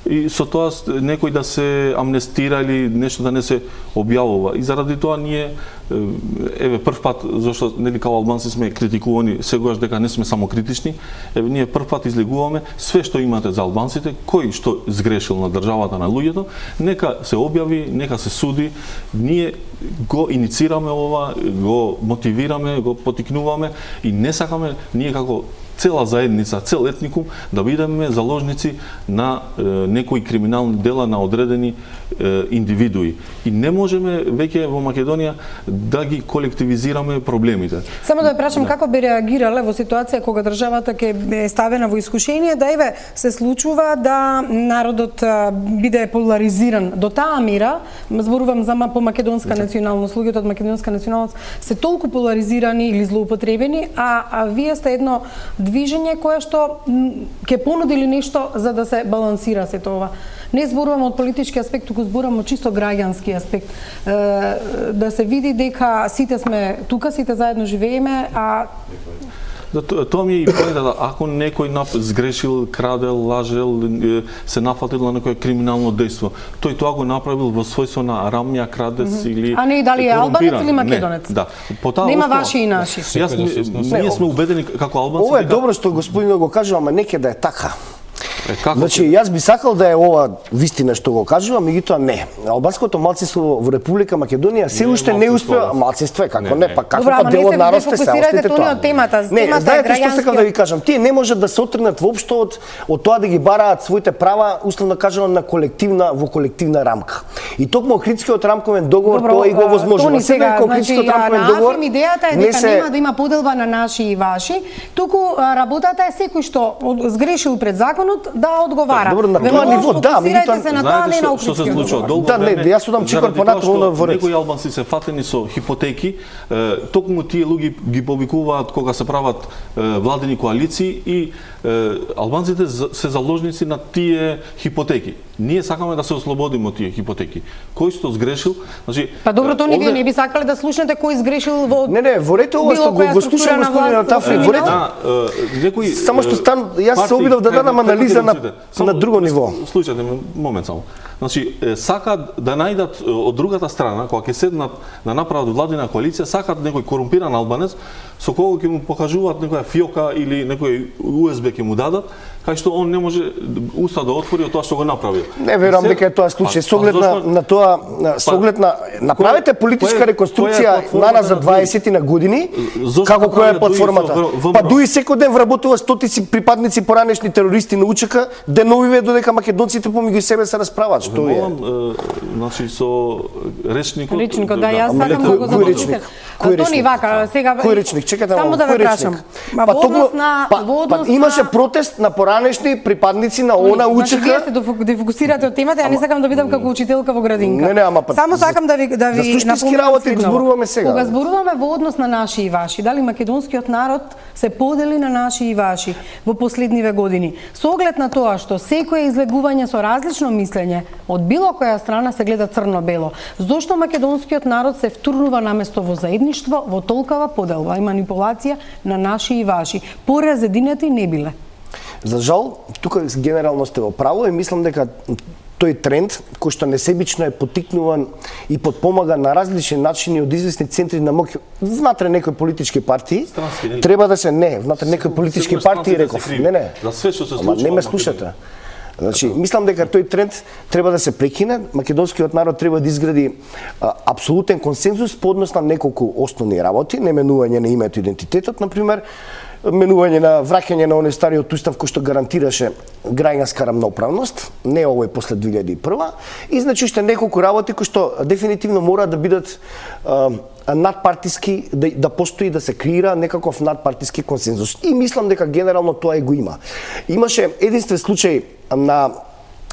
и со тоа некој да се амнестира или нешто да не се објавува. И заради тоа ние прв пат, зашто нели као албанци сме критикувани сегогаш дека не сме само критични, ние прв пат излегуваме све што имате за албанците, кој што сгрешил на државата, на луѓето, нека се објави, нека се суди. Ние го иницираме ова, го мотивираме, го потикнуваме и не сакаме ние како цела заедница, цел етникум да бидеме заложници на некои криминални дела на одредени индивидуи. И не можеме веќе во Македонија да ги колективизираме проблемите. Само да прашам како би реагирале во ситуација кога државата ќе е ставена во искушение да се случува да народот биде поларизиран до таа мера, зборувам за по македонска националност, луѓето од македонска националност се толку поларизирани или злоупотребени, а вие сте едно движење кое што ќе понудили нешто за да се балансира сето ова. Не зборувам од политички аспект, туку зборувам од чисто граѓански аспект. Да се види дека сите сме тука, сите заедно живееме, а Тоа ми е и поинтата, ако некој сгрешил, крадел, лажел, се нафатил на некој криминално дејство, тој тоа го направил во својство на рамја, крадец или а не дали е албанец или македонец? Не, да. Нема ваши и наши. Ние сме убедени како албанци. Ова е добро што господинот го кажува, ама неќе да е така. Значи, јас би сакал да е ова вистина што го кажува, меѓутоа не. Албанското малцинство во Република Македонија се уште не успеа, малцинство е како не, па како па дел од народ сте се остите тоа. Не, знаете што сакам да ви кажам, тие не можат да се отргнат воопшто од тоа да ги бараат своите права, условно кажано на во колективна рамка. И токму Охридскиот рамковен договор тоа и го возможува. Сега Охридскиот рамковен договор идејата е дека нема да има поделба на наши и ваши, туку работата е секој што сгрешил пред законот да одговара. Добро, на тоа ниво, да, меѓутоа се на тоа не на што се случува долго време. Да, не, јас судам чекор понатаму во ред. Некои албанци се фатени со хипотеки, токму тие луѓе ги повикуваат кога се прават владени коалиции и албанците се заложници на тие хипотеки. Ние сакаме да се ослободиме од тие хипотеки. Кој што сгрешил, значи па добро, тоа вие не би сакале да слушнете кој сгрешил во Не, ворете ова што го слушам господинот Тафри, ворете. Некои само што јас се обидов да дадам анализа на друго ниво. Слушајте момент само. Значи, сакат да најдат од другата страна, кога ќе седнат да направат владина коалиција, сакат некој корумпиран албанец со кого ќе му покажуваат некоја фиока или некој USB ќе му дадат, кај што он не може уста да отвори од тоа што го направил. Не верувам дека е тоа случај. Со оглед на тоа, со оглед на направете политичка реконструкција на за 20 на години, како која е платформата. Па дуи секој ден вработува стотици припадници поранешни терористи на УЧК, деновиве додека македонците помеѓу себе се расправаат. Што е? Значи со речникот. Речникот, да, јас сакам да го започнете. Тони вака, сега кој речник? Чекате само да ве прашам. Во однос на имаше протест на поранешни припадници на она УЧК. Значи вие се дефокусирате од темата, ја не сакам да бидам како учителка во градинка. Не, ама само сакам да ви напомнам зборуваме сега. Кога зборуваме во однос на наши и ваши, дали македонскиот народ се подели на наши и ваши во последниве години. Со оглед на тоа што секое излегување со различно мислење од било која страна се гледа црно-бело. Зошто македонскиот народ се втурнува наместо во заедништво, во толкава поделба и манипулација на наши и ваши? Поразединети не биле. За жал, тука генерално сте во право и мислам дека тој тренд, кој што несебично е потикнуван и подпомага на различни начини од известни центри на моќ внатре некои политички партии, треба да се внатре некои политички партии, реков. Не. За све што се случува. Не ме слушате. Значи, мислам дека тој тренд треба да се прекине. Македонскиот народ треба да изгради апсолутен консензус по однос на неколку основни работи, неменување на името и идентитетот, например, менување на враќање на оној стариот устав кој што гарантираше граѓанска рамноправност, не овој после 2001, и значи уште неколку работи кои што дефинитивно мора да бидат надпартиски, да постои, да се креира некаков надпартиски консензус. И мислам дека генерално тоа го има. Имаше единствен случај на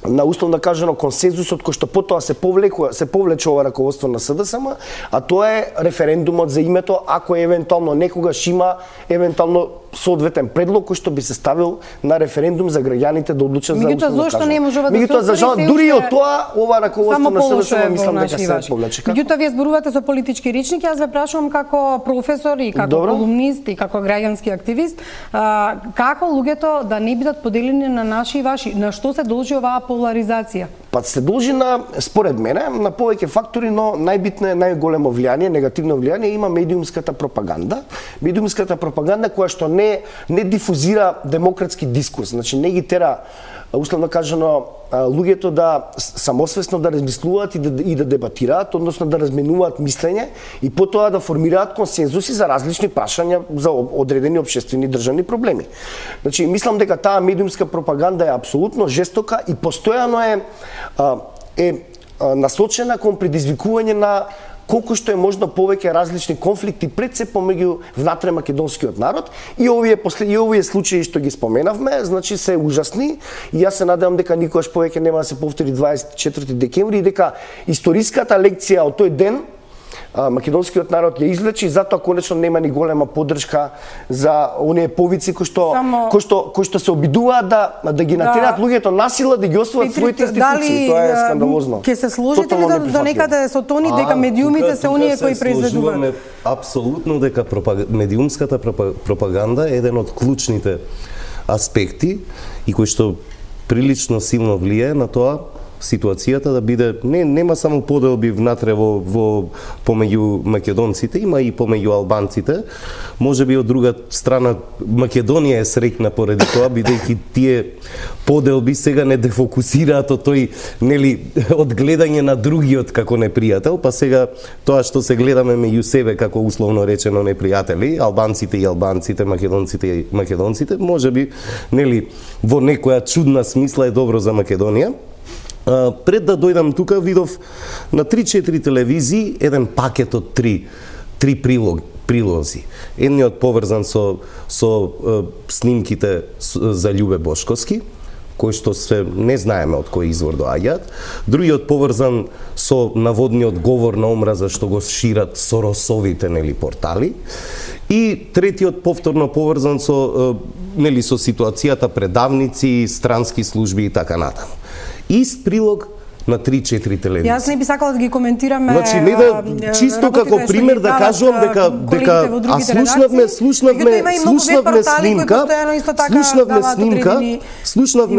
на условно кажано консензусот кој што потоа се повлече ова раководство на СДСМ, а тоа е референдумот за името, ако евентуално некогаш има евентуално соодветен предлог кој што би се ставил на референдум за граѓаните да одлучат за условно кажано. Зошто не можува да се остvari дури од тоа ова раководство на СДСМ мислам дека се повлече. Меѓутоа вие зборувате со политички речник, јас ве прашувам како професор и како колумнист и како граѓански активист, како луѓето да не бидат поделени на наши и ваши, на што се должи оваа поларизација? Па се должи на, според мене, на повеќе фактори, но најбитно е најголемо влијание, негативно влијание има медиумската пропаганда. Медиумската пропаганда која што не дифузира демократски дискурс, значи не ги тера условно кажано луѓето да самосвесно да размислуваат и да дебатираат, односно да разменуваат мислење и потоа да формираат консензуси за различни прашања за одредени општествени државни проблеми. Значи мислам дека таа медиумска пропаганда е апсолутно жестока и постојано е насочена кон предизвикување на колку што е можно повеќе различни конфликти пред се помеѓу внатре македонскиот народ и овие случаи што ги споменавме, значи се ужасни и јас се надевам дека никогаш повеќе нема да се повтори 24 декември и дека историската лекција од тој ден македонскиот народ ја извлече и затоа конечно нема ни голема поддршка за оние повици кои што се обидуваат да ги натераат луѓето насила да ги освојат своите институции. Тоа е скандалозно. Ќе се сложите ли до некаде со Тони дека медиумите се оние кои произведуваат? Апсолутно дека медиумската пропаганда е еден од клучните аспекти и кој што прилично силно влијае на тоа ситуацијата да биде нема само поделби внатре во помеѓу македонците, има и помеѓу албанците. Можеби од друга страна Македонија е среќна поради тоа бидејќи тие поделби сега не дефокусираат од тој од гледање на другиот како непријател, па сега тоа што се гледаме меѓу себе како условно речено непријатели, албанците и албанците, македонците и македонците, можеби во некоја чудна смисла е добро за Македонија. Пред да дојдам тука, видов на 3-4 телевизии еден пакет од три прилози. Едниот поврзан со снимките за Љубе Бошковски, кои што се не знаеме од кој извор доаѓаат. Другиот поврзан со наводниот говор на омраза што го шират Соросовите портали. И третиот повторно поврзан со ситуацијата предавници, странски служби и така натаму. Ист прилог на 3-4 телевизии. Јас не би сакала да ги коментираме. Значи не чисто како пример да кажувам дека слушнавме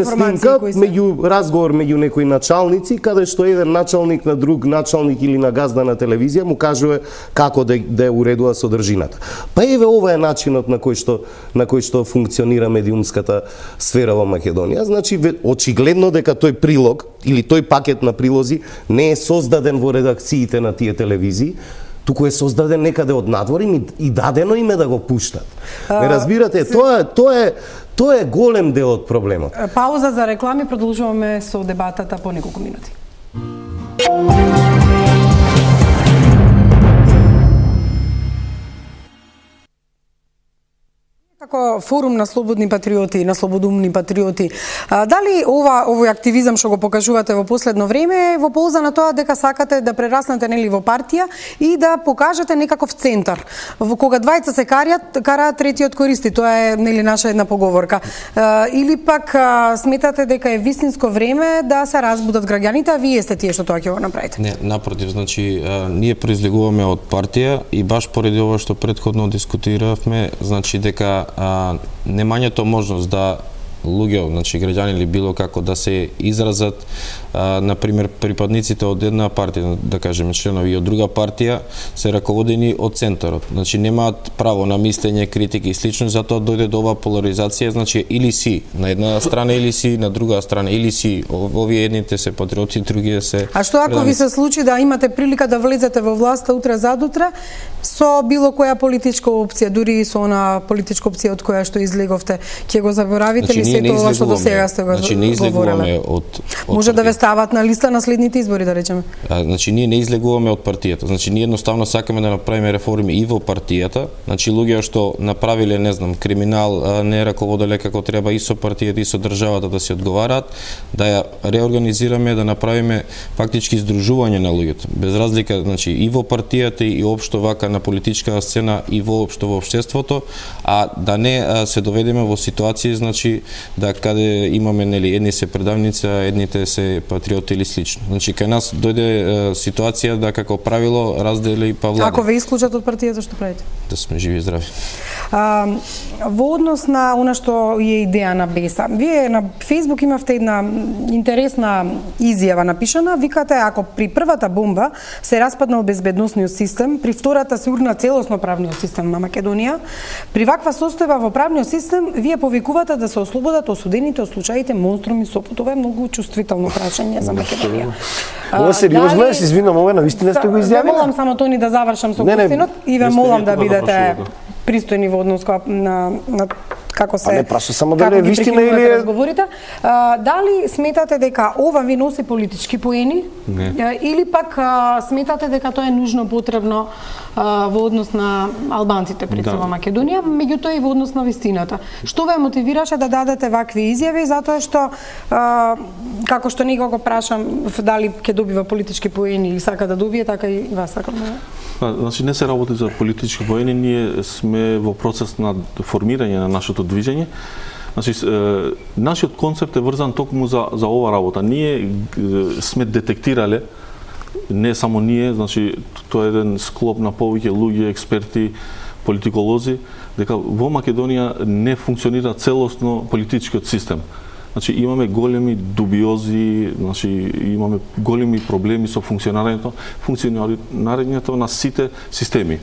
снимка меѓу разговор меѓу некои началници каде што еден началник на друг началник или на газда на телевизија му кажува како да ја уредува содржината. Па еве ова е начинот на кој што функционира медиумската сфера во Македонија. Значи очигледно дека тој прилог или тој пакет на прилози не е создаден во редакциите на тие телевизии, туку е создаден некаде од надвор и дадено име да го пуштат. Не разбирате, тоа е голем дел од проблемот. Пауза за реклами, продолжуваме со дебатата по неколку минути. Како форум на слободни патриоти и на слободумни патриоти, дали овој активизам што го покажувате во последно време е во полза на тоа дека сакате да прераснете во партија и да покажете некаков центар? Кога двајца се караат, третиот користи, тоа е наша една поговорка. Или пак сметате дека е вистинско време да се разбудат граѓаните, а вие сте тие што тоа ќе го направите? Не, напротив, значи ние произлегуваме од партија и баш поради ова што претходно дискутиравме, значи дека немањето можност да луѓе, значи граѓани или било како да се изразат, например припадниците од една партија, да кажеме членови од друга партија, се раководени од центарот. Значи немаат право на мислење, критики и слично, затоа дојде до оваа поларизација, значи или си на една страна или си на друга страна, или си овие едните се патриоти, другите се. А што ако ви се случи да имате прилика да влезете во власта утре задутре со било која политичка опција, дури и со она политичка опција од која што излеговте, ќе го заборавите ли сето ова што до сега сте го Значи не излегуваме од може да ве стават на листа на следните избори, да речеме. Значи ние не излегуваме од партијата. Значи ние едноставно сакаме да направиме реформи и во партијата. Значи луѓе што направиле, не знам, криминал, не раководеле како треба и со партијата и со државата да се одговараат, да ја реорганизираме, да направиме фактички здружување на луѓето. Без разлика, значи и во партијата и општо вака на политичка сцена и воопшто во општеството, а да не се доведеме во ситуација, значи да каде имаме, нели, едни се предавници, а едните се патриоти или слично. Значи кај нас дојде ситуација да како правило раздели па влада. Ако ве исклучат од партијата, што правите? Да сме живи и здрави. Во однос на она што е идеја на Беса, вие на Facebook имавте една интересна изјава напишана, викате ако при првата бомба се распаднал безбедносниот систем, при втората се урна целосно правниот систем на Македонија, при ваква состојба во правниот систем вие повикувате да се ослободат осудените од случаите Монструм и Сопот. Ова е многу чувствително прашање за Македонија. Ова сериозно е, се извинувам, ова навистина сте го изјавиле? Молам само Тони да завршам со гостинот и ве молам да бидете пристојни во однос на како се не праша само дали е вистина или е разговорите. Дали сметате дека ова ви носи политички поени? Не. Или пак сметате дека тоа е нужно потребно во однос на албанците пред во Македонија, меѓутоа и во однос на вистината? Што ве мотивираше да дадете вакви изјави, затоа што како што никога прашам дали ќе добива политички поени или сака да добие, така и вас сакам да. Значи не се работи за политички поени, ние сме во процес на формирање на нашето движење. Значи нашиот концепт е врзан токму за ова работа. Ние сме детектирале, не само ние, значи тоа е еден склоп на повеќе луѓе, експерти, политиколози, дека во Македонија не функционира целосно политичкиот систем. Значи имаме големи дубиози, значи имаме големи проблеми со функционирањето на сите системи.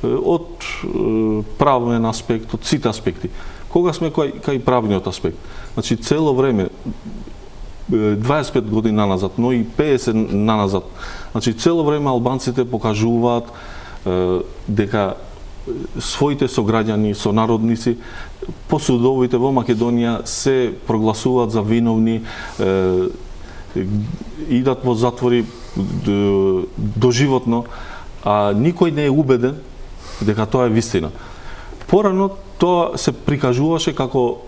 Од правен аспект, од сите аспекти. Кога сме кај правниот аспект? Значи цело време 25 години наназад, но и 50 наназад. Значи цело време албанците покажуваат дека своите сограѓани, сонародници по судовите во Македонија се прогласуваат за виновни, идат во затвори доживотно, а никој не е убеден дека тоа е вистина. Порано тоа се прикажуваше како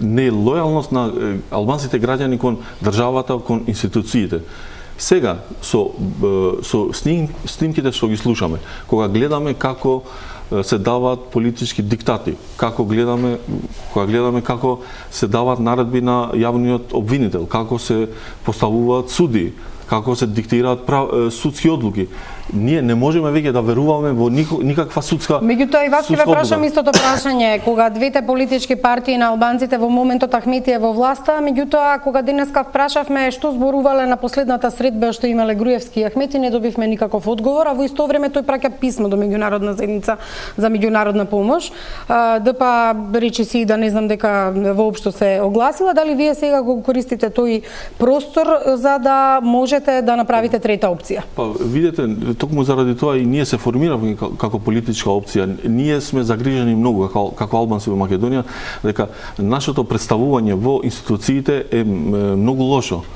нелојалност на албанските граѓани кон државата, кон институциите. Сега, со снимките што ги слушаме, кога гледаме како се даваат политички диктати, кога гледаме како се даваат наредби на јавниот обвинител, како се поставуваат суди, како се диктираат судски одлуки. Ние не можеме веќе да веруваме во никаква судска. Меѓутоа и вас ќе ве прашам истото прашање, кога двете политички партии на албанците во моментот Ахмети е во власта, меѓутоа кога денеска прашавме што зборувале на последната средба што имале Груевски и Ахмети, не добивме никаков одговор, а во исто време тој праќа писмо до меѓународна заедница за меѓународна помош. ДПА речи си да не знам дека воопшто се огласила, дали вие сега го користите тој простор за да можете да направите трета опција? Па видете, токму заради тоа и ние се формиравме како политичка опција. Ние сме загрижени многу како албанци во Македонија дека нашето представување во институциите е многу лошо.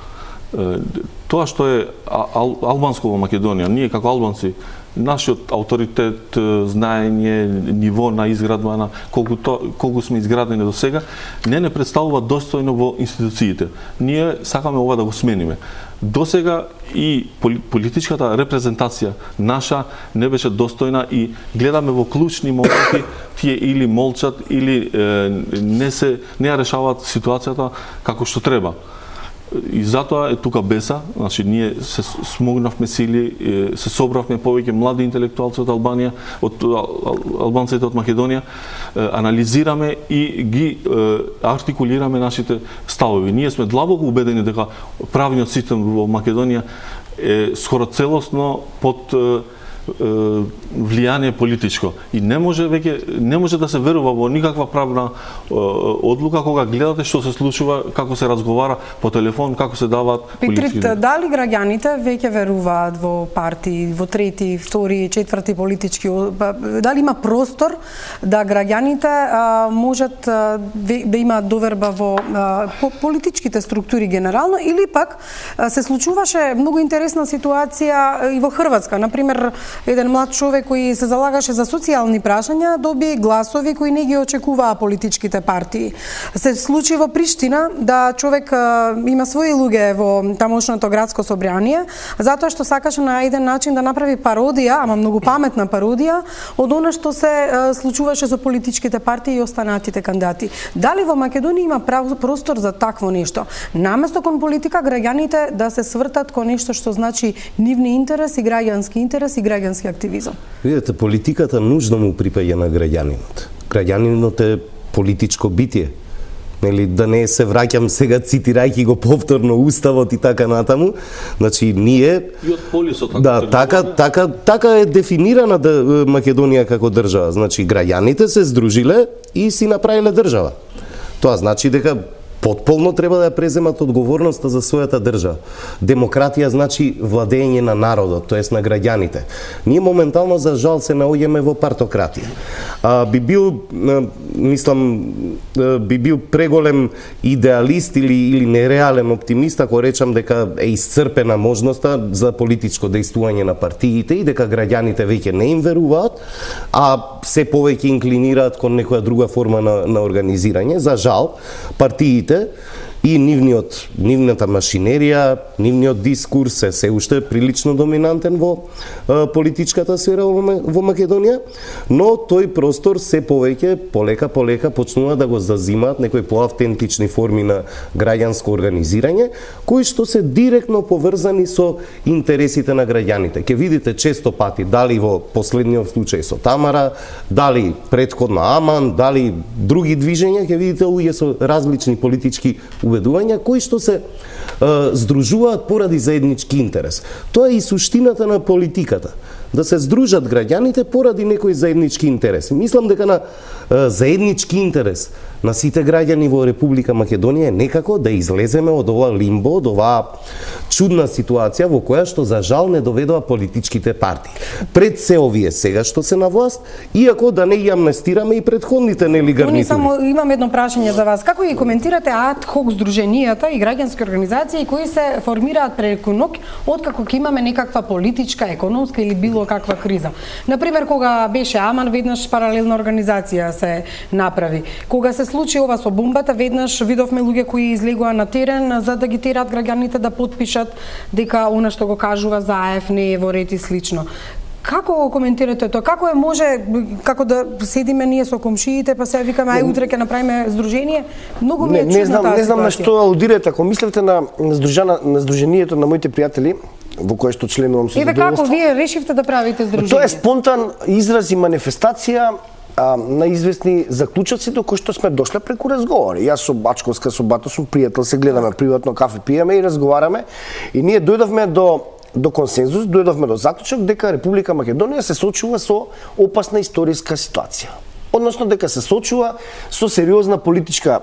Тоа што е албанско во Македонија, ние како албанци, нашиот авторитет, знаење, ниво на изградба на колку сме изградени до сега, не представува достојно во институциите. Ние сакаме ова да го смениме. До сега и политичката репрезентација наша не беше достојна и гледаме во клучни моменти тие или молчат или не ја решаваат ситуацијата како што треба. И затоа е тука Беса, значи ние се смогнавме сили, се собравме повеќе млади интелектуалци од Албанија, од албанците од Македонија, анализираме и ги артикулираме нашите ставови. Ние сме длабоко убедени дека правниот систем во Македонија е скоро целосно под влијание политичко и не може да се верува во никаква правна одлука кога гледате што се случува, како се разговара по телефон, како се даваат политички. Дали граѓаните веќе веруваат во партии, во трети, втори, четврти политички, дали има простор да граѓаните можат да имаат доверба во политичките структури генерално, или пак се случуваше многу интересна ситуација и во Хрватска. Например, еден млад човек кој се залагаше за социјални прашања доби гласови кои не ги очекуваа политичките партии. Се случи во Приштина да човек има своји луѓе во тамошното градско собрание, затоа што сакаше на еден начин да направи пародија, ама многу паметна пародија, од она што се случуваше со политичките партии и останатите кандидати. Дали во Македонија има простор за такво нешто? Наместо кон политика, граѓаните да се свртат кон нешто што значи нивни интерес и граѓански интерес и граѓански активизам. Видете, политиката нужно му припаѓа на граѓанинот. Граѓанинот е политичко битие. Нели, да не се враќам сега цитирајќи го повторно уставот и така натаму. Значи ние и од полисот, така е дефинирана Македонија како држава. Значи граѓаните се здружиле и си направиле држава. Тоа значи дека потполно треба да ја преземат одговорноста за својата држава. Демократија значи владење на народот, тоест на граѓаните. Ние моментално за жал се наоѓаме во партократија. Би бил преголем идеалист или нереален оптимист ако речам дека е исцрпена можноста за политичко дејствување на партиите и дека граѓаните веќе не им веруваат, а се повеќе инклинираат кон некоја друга форма на организирање. За жал, партиите и нивната машинерија, нивниот дискурс е се уште прилично доминантен во политичката сфера во Македонија, но тој простор се повеќе полека почнува да го зазимаат некои поавтентични форми на граѓанско организирање, кои што се директно поврзани со интересите на граѓаните. Ке видите често пати, дали во последниот случај со Тамара, дали претходно Аман, дали други движења, ке видите луѓе со различни политички убедувања кои што се здружуваат поради заеднички интерес. Тоа е и суштината на политиката. Да се здружат граѓаните поради некој заеднички интерес. Мислам дека на заеднички интерес на сите граѓани во Република Македонија е некако да излеземе од ова лимбо, од оваа чудна ситуација во која што за жал не доведува политичките партии. Пред се овие сега што се на власт, иако да не ги амнестираме и претходните нели гарнитури. Само имам едно прашање за вас. Како ги коментирате ад хок здруженијата и граѓански организации кои се формираат преку ноќ откако ќе имаме некаква политичка, економска или било каква криза? Например, кога беше Аман, веднаш паралелна организација се направи. Кога се случи ова со бомбата, веднаш видовме луѓе кои излегоа на терен за да ги терат граѓаните да потпишат дека она што го кажува Заев не е во ред и слично. Како го коментирате тоа? Како како да седиме ние со комшиите па се викаме ај утре ќе направиме здружение? Многу ми е чудна таа ситуација. Не знам на што алудирате. Ако мислевте на здруженијето на моите пријатели во кое што членувам со задоволство. Еве како вие решивте да правите здружение? Тоа е спонтан израз и манифестација на известни заклучоци до кои што сме дошле преку разговори. Јас со Бачковска, со Бато сум пријател, се гледаме приватно, кафе пиеме и разговараме. И ние дојдовме до консензус, дојдовме до заклучок дека Република Македонија се соочува со опасна историска ситуација. Односно дека се соочува со сериозна политичка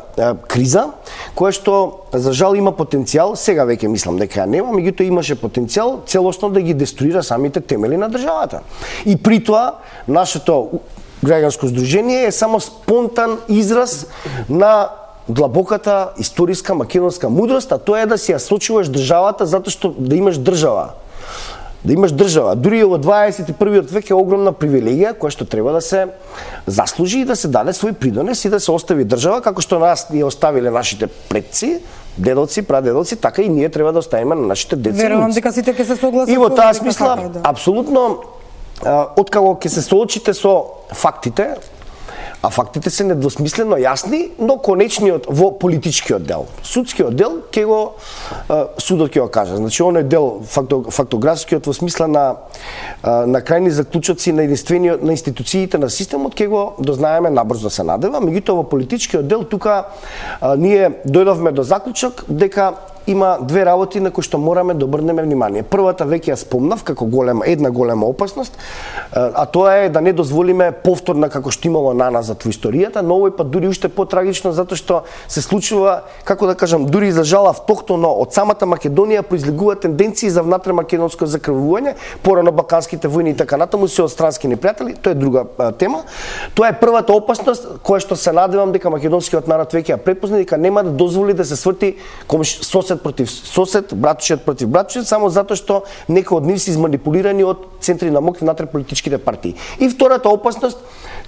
криза, која што за жал има потенцијал, сега веќе мислам дека ја нема, меѓутоа имаше потенцијал целосно да ги деструира самите темели на државата. И при тоа нашето граѓанско здружение е само спонтан израз на длабоката историска македонска мудрост, а тоа е да си ја сочуваш државата затоа што да имаш држава. Да имаш држава. Дури во 21. век е огромна привилегија која што треба да се заслужи и да се даде свој придонес и да се остави држава како што нас ни оставиле нашите предци, дедоци, прадедоци, така и ние треба да оставиме на нашите деца. Верувам дека сите ќе се согласат. И во таа смисла апсолутно откако ќе се соочите со фактите, а фактите се недвосмислено јасни, но конечниот во политичкиот дел, судскиот дел ќе го судот ќе го каже. Значи оној дел фактографскиот во смисла на крајни заклучоци на институциите на системот ќе го дознаеме набрзо се надева, меѓутоа во политичкиот дел тука ние дојдовме до заклучок дека има две работи на кои што мораме да обрнеме внимание. Првата веќе ја спомнав како една голема опасност, а тоа е да не дозволиме повторна како што имало наназад во историјата, но овој пат дури уште потрагично затоа што се случува, како да кажам, дури за жал автохтоно од самата Македонија произлегува тенденции за внатремакедонско закрвување, порано балканските војни и така натаму се од странски непријатели, тоа е друга тема. Тоа е првата опасност која што се надевам дека македонскиот народ веќе ја препозна, дека нема да дозволи да се сврти сосед против сосед, братушет против братушет, само затоа што некои од нив се изманипулирани од центри на моќ внатре политичките партии. И втората опасност,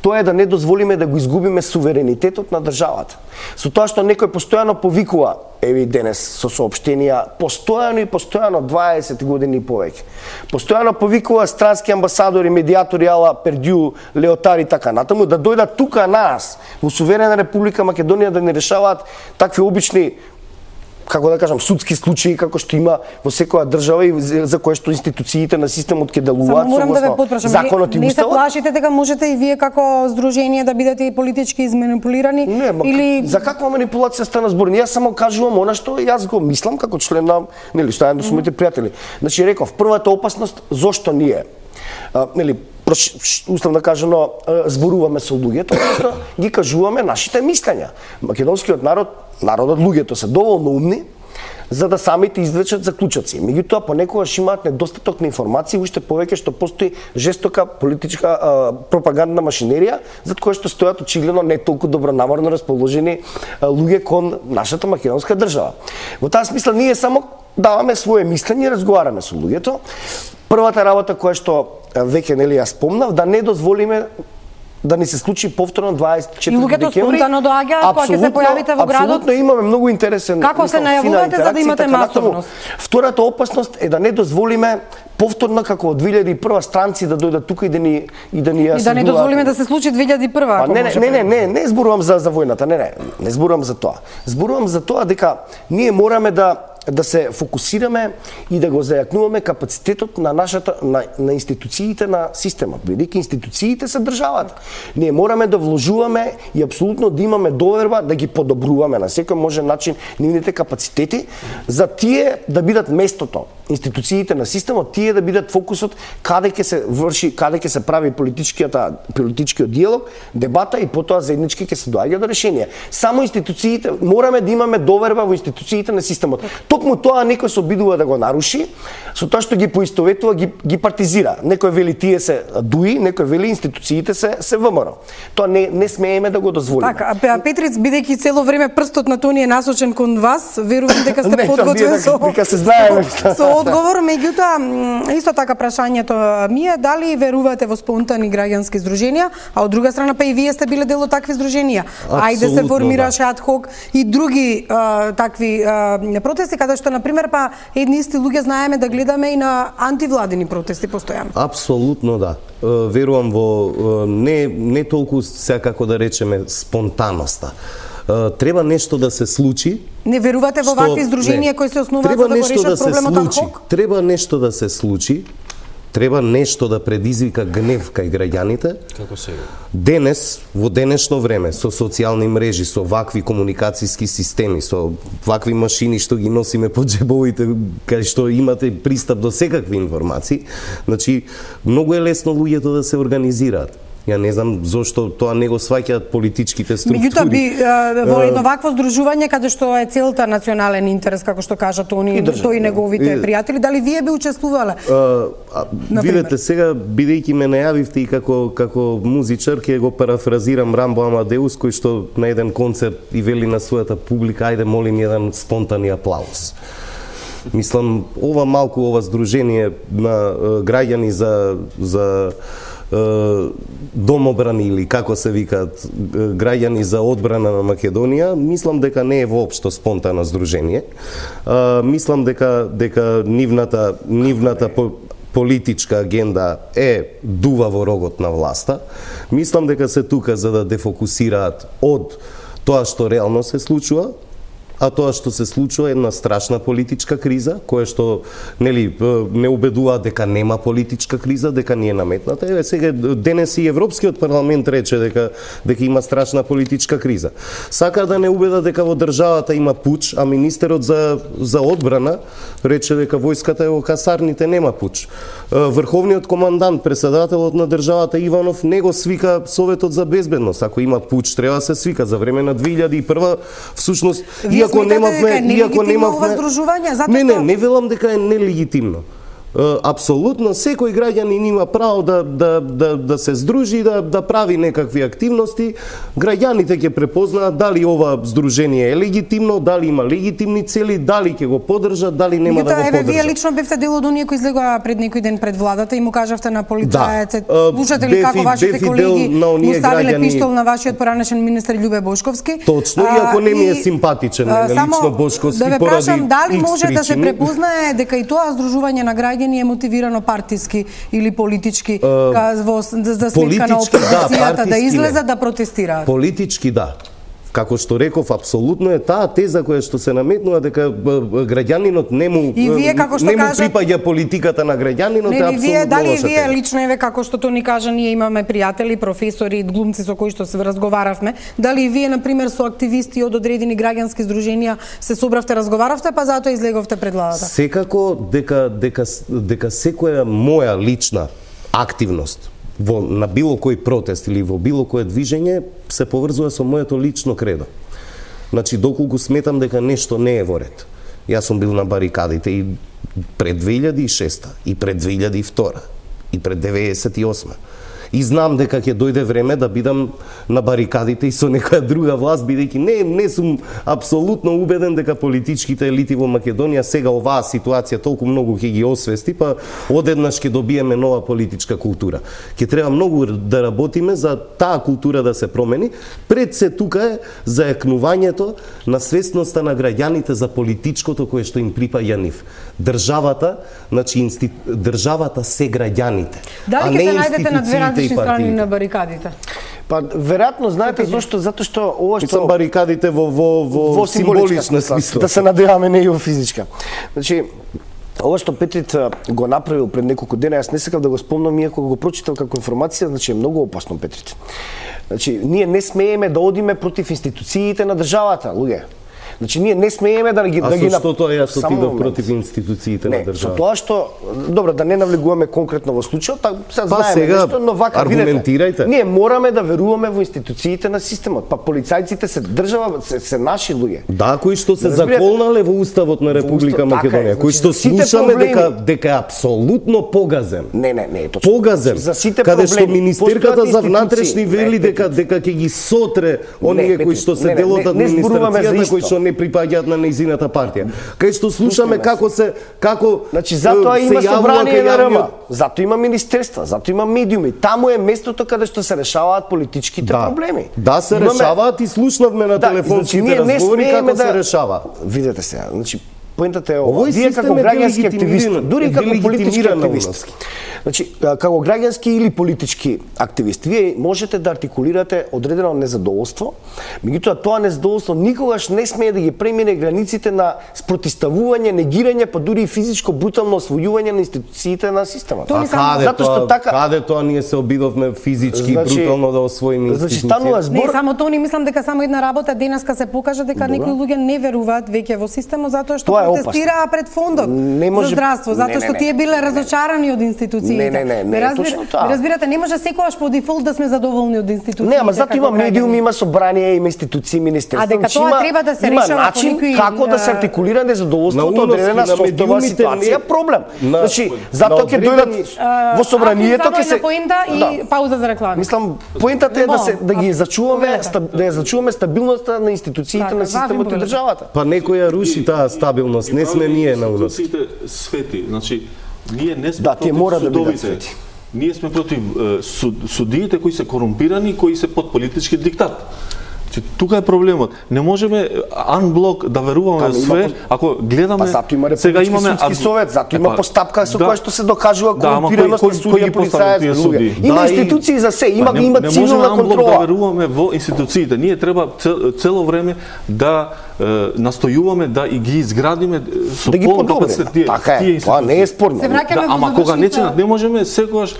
тоа е да не дозволиме да го изгубиме суверенитетот на државата. Со тоа што некој постојано повикува, еви денес со соопштенија, постојано 20 години и повеќе. Постојано повикува странски амбасадори, медиатори ала Пердју, Леотари и така натаму, да дојдат тука нас, во суверена Република Македонија, да не решаваат такви обични, како да кажам, судски случаи како што има во секоја држава и за кое што институциите на системот ќе делуваат согласно законот и уставот. Не се плашите дека можете и вие како здружение да бидете политички изманипулирани? Не, или за каква манипулација стана збор? Јас само кажувам она што јас го мислам како член на, нели, заедно со моите пријатели. Значи реков, првата опасност зошто ние, нели, условно кажано, зборуваме со луѓето, односно ги кажуваме нашите мислења. Македонскиот народот, луѓето се доволно умни за да самите извлечат заклучоци. Меѓутоа, понекогаш имаат недостаток на информации, уште повеќе што постои жестока политичка пропагандна машинерија, зад која што стојат очигледно не толку добронамерно расположени луѓе кон нашата македонска држава. Во таа смисла ние само даваме свое мислење и разговараме со луѓето. Првата работа која што веќе нели ја спомнав, да не дозволиме да ни се случи повторно 24 декември. И луѓето спонтано доаѓаат кога ќе се појавите во градот. Апсолутно имаме многу интересен. Како се најавувате за да имате масовност? Втората опасност е да не дозволиме повторно како од 2001 странци да дојдат тука и да ни ја. И да не дозволиме да се случи 2001. Не зборувам за војната, не зборувам за тоа. Зборувам за тоа дека ние мораме да се фокусираме и да го зајакнуваме капацитетот на нашата на институциите на системот, бидејќи институциите се државата. Ние мораме да вложуваме и апсолутно да имаме доверба да ги подобруваме на секој можен начин нивните капацитети за тие да бидат местото, институциите на системот, тие да бидат фокусот каде ќе се врши, каде ќе се прави политичкиот диалог, дебата и потоа заеднички ќе се доаѓа до решение. Само институциите мораме да имаме доверба во институциите на системот. Токму тоа некој се обидува да го наруши, со тоа што ги поистоветува, ги партизира. Некој вели тие се ДУИ, некој вели институциите се ВМРО. Тоа не смееме да го дозволиме. Така, Петриц, бидејќи цело време прстот на Тони е насочен кон вас, верувам дека сте подготвен со одговор. Меѓутоа, исто така прашањето ми е дали верувате во спонтани граѓански здруженија, а од друга страна па и вие сте биле дел од такви здруженија. Ајде се формираше адхок и други такви протести, каде што, например, па едни исти луѓе знаеме да гледаме и на антивладини протести постојано. Апсолутно да. Верувам во не толку како да речеме спонтаноста. Треба нешто да се случи. Не верувате во вакви здруженија кои се основаат за да го решат проблемот адхок? Треба нешто да се случи. Треба нешто да предизвика гнев кај граѓаните. Како сега? Денес, во денешно време, со социјални мрежи, со вакви комуникацијски системи, со вакви машини што ги носиме по џебовите, кај што имате пристап до секакви информации, значи, многу е лесно луѓето да се организираат. Ја не знам зошто тоа не го сваќаат политичките структури. Меѓутоа во едно вакво здружување каде што е целта национален интерес, како што кажа Тони, тој и неговите пријатели, дали вие би учествувале? Видете сега, бидејќи ме најавивте и како музичар, ќе го парафразирам Рамбо Амадеус, кој што на еден концерт и вели на својата публика, ајде молим еден спонтани аплауз. Мислам, ова здружение на граѓани за домобрани или како се викаат граѓани за одбрана на Македонија, мислам дека не е воопшто спонтано здружение. Мислам дека нивната политичка агенда дува во рогот на власта. Мислам дека се тука за да дефокусираат од тоа што реално се случува, а тоа што се случува е една страшна политичка криза, која што не убедува дека нема политичка криза, дека не е наметната. Еве сега денес и Европскиот парламент рече дека има страшна политичка криза. Сака да не убеда дека во државата има пуч, а министерот за одбрана рече дека војската е во касарните, нема пуч. Врховниот командант, председателот на државата Иванов не го свика Советот за безбедност. Ако има пуч, треба да се свика. За време на 2001 всушност иако немавме не велам дека е нелегитимно. Апсолутно секој граѓанин има право да се здружи, да прави некакви активности. Граѓаните ќе препознаат дали ова здружение е легитимно, дали има легитимни цели, дали ќе го поддржат, дали нема да го поддржат. Вие лично бевте дел од оние кои излегоа пред некој ден пред владата и му кажавте на полицајецот, слушате ли како вашите колеги му ставиле пиштол на вашиот поранешен министер Љубе Бошковски? Точно, иако не ми е симпатичен лично Бошковски поради да ве прашам дали може да се препознае дека и тоа здружување на граѓани е мотивирано партиски или политички за сметка на опозицијата да излезат да протестираат? Политички да. Како што реков, апсолутно е таа теза која што се наметнува дека граѓанинот не му припаѓа политиката на граѓанинот, е апсолутно дали лоша вие лично еве како што тони кажа, ние имаме пријатели, професори, глумци со кои што се разговаравме, дали вие на пример со активисти од одредени граѓански здруженија се собравте, разговаравте, па затоа излеговте пред владата? Секако дека секоја моја лична активност на било кој протест или во било кое движење се поврзува со моето лично кредо. Значи, доколку сметам дека нешто не е во ред. Јас сум бил на барикадите и пред 2006 и пред 2002 и пред 98. И знам дека ќе дојде време да бидам на барикадите и со некоја друга власт, бидејќи не сум апсолутно убеден дека политичките елити во Македонија сега оваа ситуација толку многу ќе ги освести, па одеднаш ќе добиеме нова политичка култура. Ќе треба многу да работиме за таа култура да се промени. Пред се тука е заекнувањето на свесноста на граѓаните за политичкото кое што им припаѓа нив. Државата, значи државата се граѓаните. Дали ќе се најдете на две различни страни на барикадите? Па веројатно знаете зошто, затоа што ова што барикадите во символична смисла. Да се надеваме не и во физичка. Значи ова што Петрит го направил пред неколку дена, јас не сакав да го спомнам, иако го прочитав како информација, значи е многу опасно, Петрит. Значи ние не смееме да одиме против институциите на државата, луѓе. Значи ние не смееме да ги што тоа јас отидов против институциите на државата? Со тоа што добро да не навлегуваме конкретно во случајот, сега знаеме нешто, но вака аргументирајте. Ние мораме да веруваме во институциите на системот. Па полицајците се држава, се наши луѓе. Да, кои што се заколнале во уставот на Република Македонија, кои што слушаме дека е апсолутно погазен. Не е точно. Погазен. Каде што министерката за внатрешни вели дека ќе ги сотре оние кои што се дел од администрацијата, кои што не припаѓаат на нејзината партија. Кај што слушаме како значи затоа има собрание на РМ, затоа има министерства, затоа има медиуми. Таму е местото каде што се решаваат политичките проблеми. Да, се решаваат и слушнавме на телефонските разговори како се решава. Видете сега, значи поентата е ова. Вие како граѓански активист, дури како политички активист, значи, како граѓански или политички активист, вие можете да артикулирате одредено незадоволство, меѓутоа тоа незадоволство никогаш не смее да ги премине границите на спротивставување, негирање, па дури и физичко брутално освојување на институциите на системот. Каде тоа ние се обидовме физички брутално да освоиме институциите? Не, само тоа не мислам дека само една работа денеска се покажа дека некои луѓе не веруваат веќе во системот затоа што протестираа пред фондот за здравство, затоа што тие биле разочарани од институциите. Не, точно тоа. Разбирате, не може секогаш по дефолт да сме задоволни од институциите. Не, ама затоа има медиуми, има собрание, има институции, министерства. А дека тоа треба да се решава по некои како да се артикулира незадоволството од одредена состојба ситуација, проблем. Значи, затоа ќе дојдат во собранието ќе се поента и пауза за реклами. Мислам, поентата е да ги зачуваме, да ја зачуваме стабилноста на институциите на системот и државата. Па некој ја руши таа стабилност, не сме ние на улоците. Институциите свети, значи ние не сме против судовите. Ние сме против судиите кои се корумпирани, кои се под политички диктат. Тука е проблемот. Не можеме анблок да веруваме све, ако гледаме затоа има Републички судски совет, затоа има постапка со која што се докажува корумпираност на судија, полицајец, има институции за се, има цивилна контрола. Не можеме анблок да веруваме во институциите. Ние треба цело време да настојуваме да и ги изградиме со да ги полн капацитет тие институции. Това не е спорно. Ама кога не можеме секогаш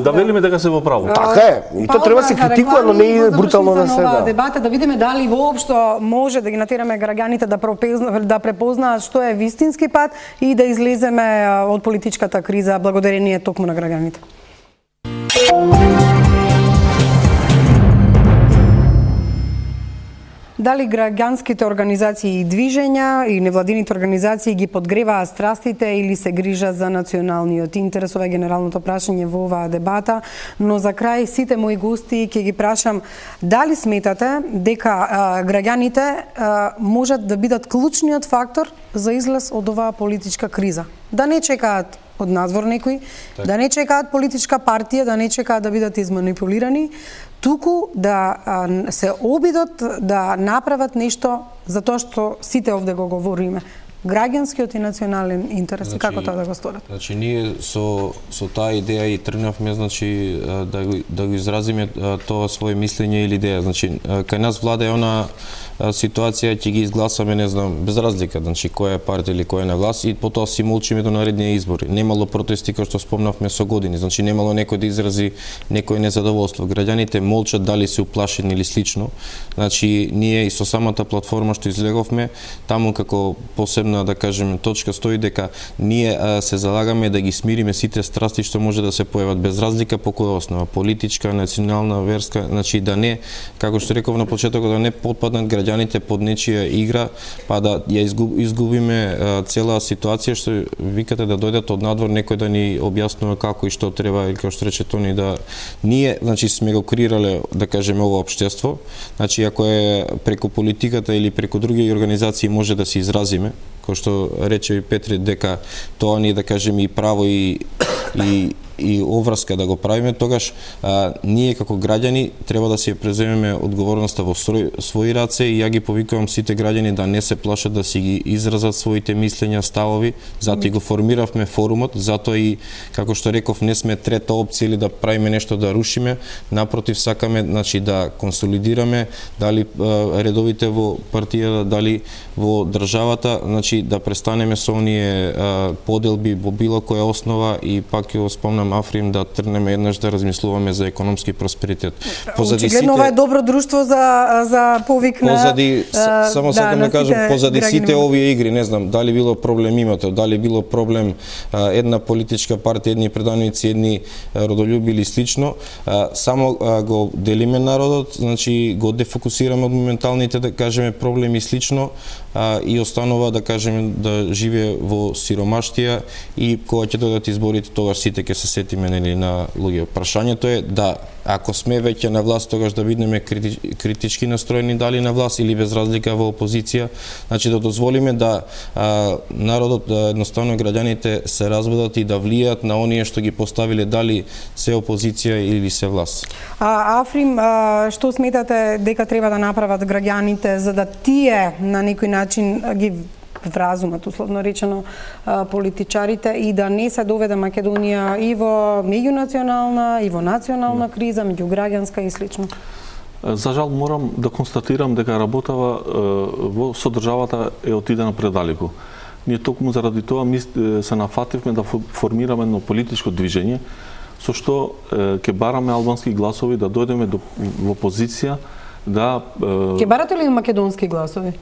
да велиме дека се во право. Така е. И тоа треба се критикува, но не и брутално на сега. Дебата да видиме дали воопшто може да ги натераме граѓаните да препознаат што е вистински пат и да излеземе од политичката криза благодарение токму на граѓаните. Дали граѓанските организации и движења и невладините организации ги подгреваат страстите или се грижат за националниот интерес? Ова е генералното прашање во оваа дебата, но за крај сите мои гости ќе ги прашам дали сметате дека граѓаните можат да бидат клучниот фактор за излез од оваа политичка криза? Да не чекаат од надвор некој, да не чекаат политичка партија, да не чекаат да бидат изманипулирани, туку да се обидат да направат нешто за тоа што сите овде го говориме. Граѓанскиот и национален интерес, како тоа да го сторат? Значи ние со таа идеја и тргнавме, значи да го изразиме тоа свое мислење или идеја. Значи кај нас влада е она ситуација ќе ги изгласаме, не знам, без разлика, значи која е партија или која е на власт и потоа си молчиме до наредни избори. Немало протести кои што спомнавме со години, значи немало некој да изрази некој незадоволство. Граѓаните молчат дали се уплашени или слично. Значи ние и со самата платформа што излеговме, таму како посебна да кажеме точка стои дека ние се залагаме да ги смириме сите страсти што може да се појават без разлика по која основа, политичка, национална, верска, значи да не, како што реков на почетокот, да не потпаднат граѓаните под нечија игра, па да ја изгубиме цела ситуација што викате да дојдат од надвор некој да ни објаснува како и што треба, или како што рече Тони, да ние, значи сме го креирале, да кажеме, ова општество, значи ако е преку политиката или преку други организации може да се изразиме, кој што рече и Петри дека тоа ни, да кажеме, и право и оврска да го правиме, тогаш ние како граѓани треба да си ја преземеме одговорноста во своји раце и ја ги повикувам сите граѓани да не се плашат да си ги изразат своите мислења, ставови, затоа и го формиравме форумот, затоа и како што реков не сме трета опција или да правиме нешто да рушиме, напротив сакаме, значи да консолидираме дали редовите во партијата, дали во државата, значи да престанеме со оние поделби во било која основа и пак ќе спомнам Африм да тргнеме еднаш да размислуваме за економски просперитет. Очигледно ова е добро друштво за повик на само сакам да кажам, позади сите овие игри, не знам, дали било проблем името, дали било проблем една политичка партија, едни преданици, едни родолюби или слично, само го делиме народот, значи го дефокусираме од моменталните, да кажеме, проблеми слично и останува, да кажеме, да живее во сиромаштија и кога ќе дојдат изборите, тогаш сите ќе се сетиме нели на луѓе. Прашањето е да ако сме веќе на власт, тогаш да бидеме критички настроени дали на власт или без разлика во опозиција, значи да дозволиме да народот, едноставно граѓаните се разбудат и да влијат на оние што ги поставиле дали се опозиција или се власт. Африм, што сметате дека треба да направат граѓаните за да тие на некој начин ги вразумат, условно речено, политичарите и да не се доведе Македонија и во меѓунационална и во национална криза, меѓуграѓанска и слично? За жал морам да констатирам дека работава со државата е отидена предалеку. Ние токму заради тоа се нафативме да формираме едно политичко движење со што ќе бараме албански гласови да дојдеме во позиција да Ќе барате ли македонски гласови?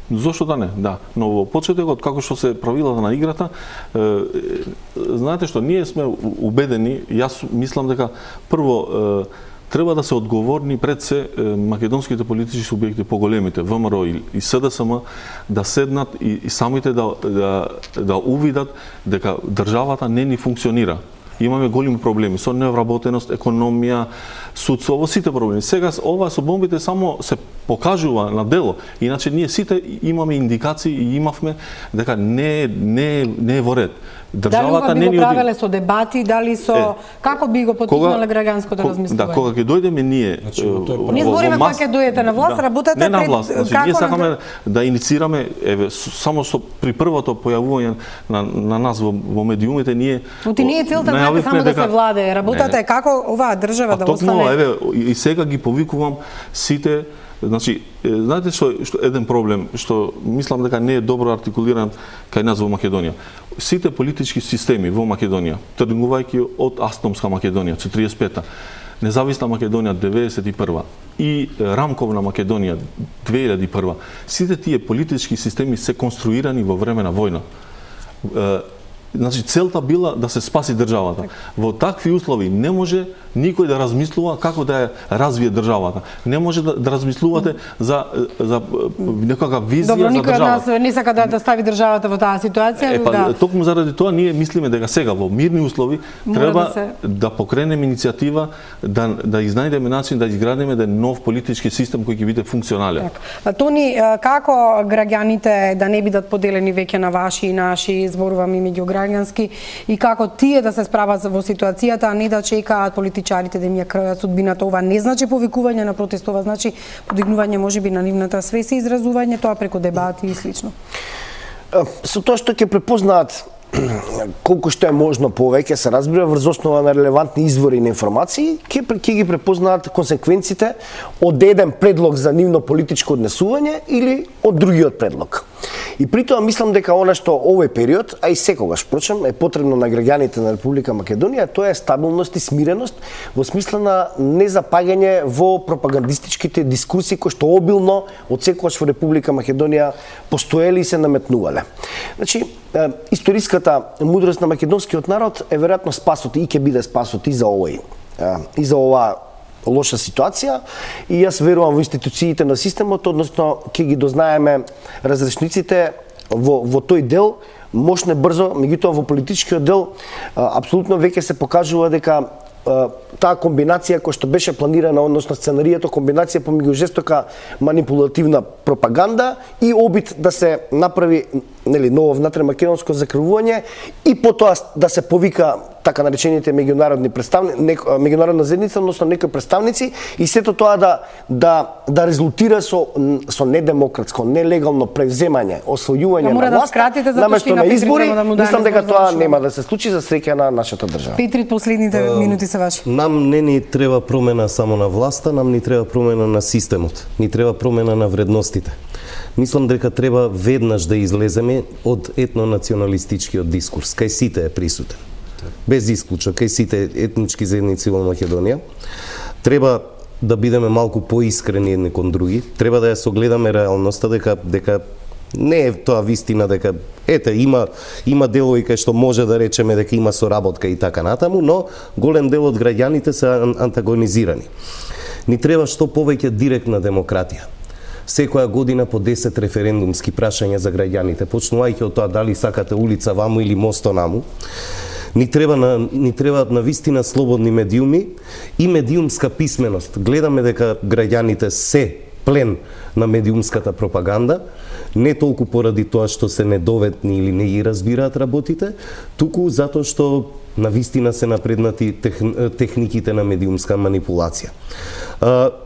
Зошто да не? Да. Но во почетокот, како што се правилата на играта, знаете што, ние сме убедени, јас мислам дека прво треба да се одговорни пред се македонските политички субјекти, поголемите, ВМРО и СДСМ, да седнат и самите да увидат дека државата не ни функционира. Имаме големи проблеми со невработеност, економија, судство, во сите проблеми. Сега ова со бомбите само се покажува на дело. Иначе ние сите имаме индикации и имавме дека не е во ред. Дали ова би го правеле со дебати, дали со како би го поттикнале граѓанското размислување? Да, кога ќе дојдеме ние ние збориме кога ќе дојдете на власт, работете не на власт, ние сакаме да инициираме само при првото појавување на нас во медиумите ние не е целта само да се владее, работете како оваа држава да остане. Еве и сега ги повикувам сите Значи, знаете што еден проблем што мислам дека не е добро артикулиран кај нас во Македонија. Сите политички системи во Македонија, тргнувајќи од автономска Македонија 45-та, независна Македонија 91-та и рамковна Македонија 2001-та, сите тие политички системи се конструирани во време на војна. Значи, целта била да се спаси државата. Во такви услови не може никој да размислува како да ја развие државата. Не може да размислувате за некаква визија за државата. Добро, никој од нас не сака да стави државата во таа ситуација. Токму заради тоа ние мислиме дека сега во мирни услови треба да покренеме иницијатива, да изнајдеме начин да изградиме еден нов политички систем кој ќе биде функционален. Тони, како граѓаните да не бидат поделени веќе на ваши и наши, зборуваме меѓу граѓански, и како тие да се справат во ситуацијата, а не да чекаат политичарите да им ја крајат судбината? Ова не значи повикување на протест, ова значи подигнување можеби на нивната свест и изразување тоа преку дебати и слично. Со тоа што ќе препознаат колку што е можно повеќе, се разбира, врз основа на релевантни извори на информации, ќе ги препознаат консеквенците од еден предлог за нивно политичко однесување или од другиот предлог. И при тоа мислам дека она што овој период, а и секогаш, впрочем, е потребно на граѓаните на Република Македонија, тоа е стабилност и смиреност во смисла на незапагање во пропагандистичките дискурси кои што обилно од секогаш во Република Македонија постоеле и се наметнувале. Значи, историската мудрост на македонскиот народ е веројатно спасот и ќе биде спасот и за оваа лоша ситуација, и јас верувам во институциите на системот, односно ќе ги дознаеме разрешниците во тој дел мошне брзо, меѓутоа во политичкиот дел апсолутно веќе се покажува дека таа комбинација која што беше планирана, односно сценаријето, комбинација помеѓу жестока манипулативна пропаганда и обид да се направи ново внатремакедонско закрвување и потоа да се повика така наречените меѓународна заедница, односно некои представници, и сето тоа да резултира со недемократско, нелегално превземање, освојување на власт, наместо на избори. Мислам дека тоа нема да се случи за среќа на нашата држава. Петри, последните минути се ваши. Нам не ни треба промена само на власта, нам ни треба промена на системот. Ни треба промена на вредностите. Мислам дека треба веднаш да излеземе од етнонационалистичкиот дискурс. Кај сите е присутен. Без исклучок, кај сите етнички заедници во Македонија. Треба да бидеме малку поискрени едни кон други. Треба да ја согледаме реалноста дека не е тоа вистина дека има делови кај што може да речеме дека има соработка и така натаму, но голем дел од граѓаните се антагонизирани. Ни треба што повеќе директна демократија. Секоја година по 10 референдумски прашања за граѓаните, почнувајќи од тоа дали сакате улица ваму или мост онаму. Ни треба на вистина слободни медиуми и медиумска писменост. Гледаме дека граѓаните се плен на медиумската пропаганда, не толку поради тоа што се недоветни или не ги разбираат работите, туку затоа што на вистина се напреднати техниките на медиумска манипулација.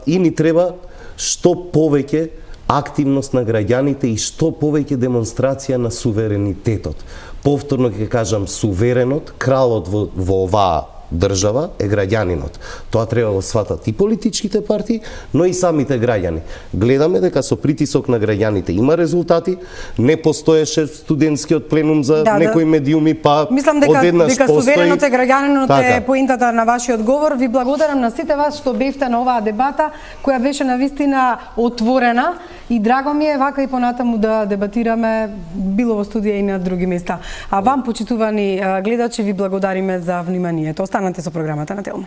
И ни треба што повеќе активност на граѓаните и што повеќе демонстрација на суверенитетот. Повторно ќе кажам, суверенот, кралот во оваа држава е граѓанинот. Тоа треба да сватат и политичките партии, но и самите граѓани. Гледаме дека со притисок на граѓаните има резултати, не постоеше студентскиот пленум за некои медиуми, па одеднаш дека суверенот е граѓанинот е поентата на вашиот говор. Ви благодарам на сите вас што бевте на оваа дебата, која беше навистина отворена, и драго ми е вака и понатаму да дебатираме било во студија и на други места. А вам, почитувани гледачи, ви благодариме за вниманието. Останете со програмата на Телма.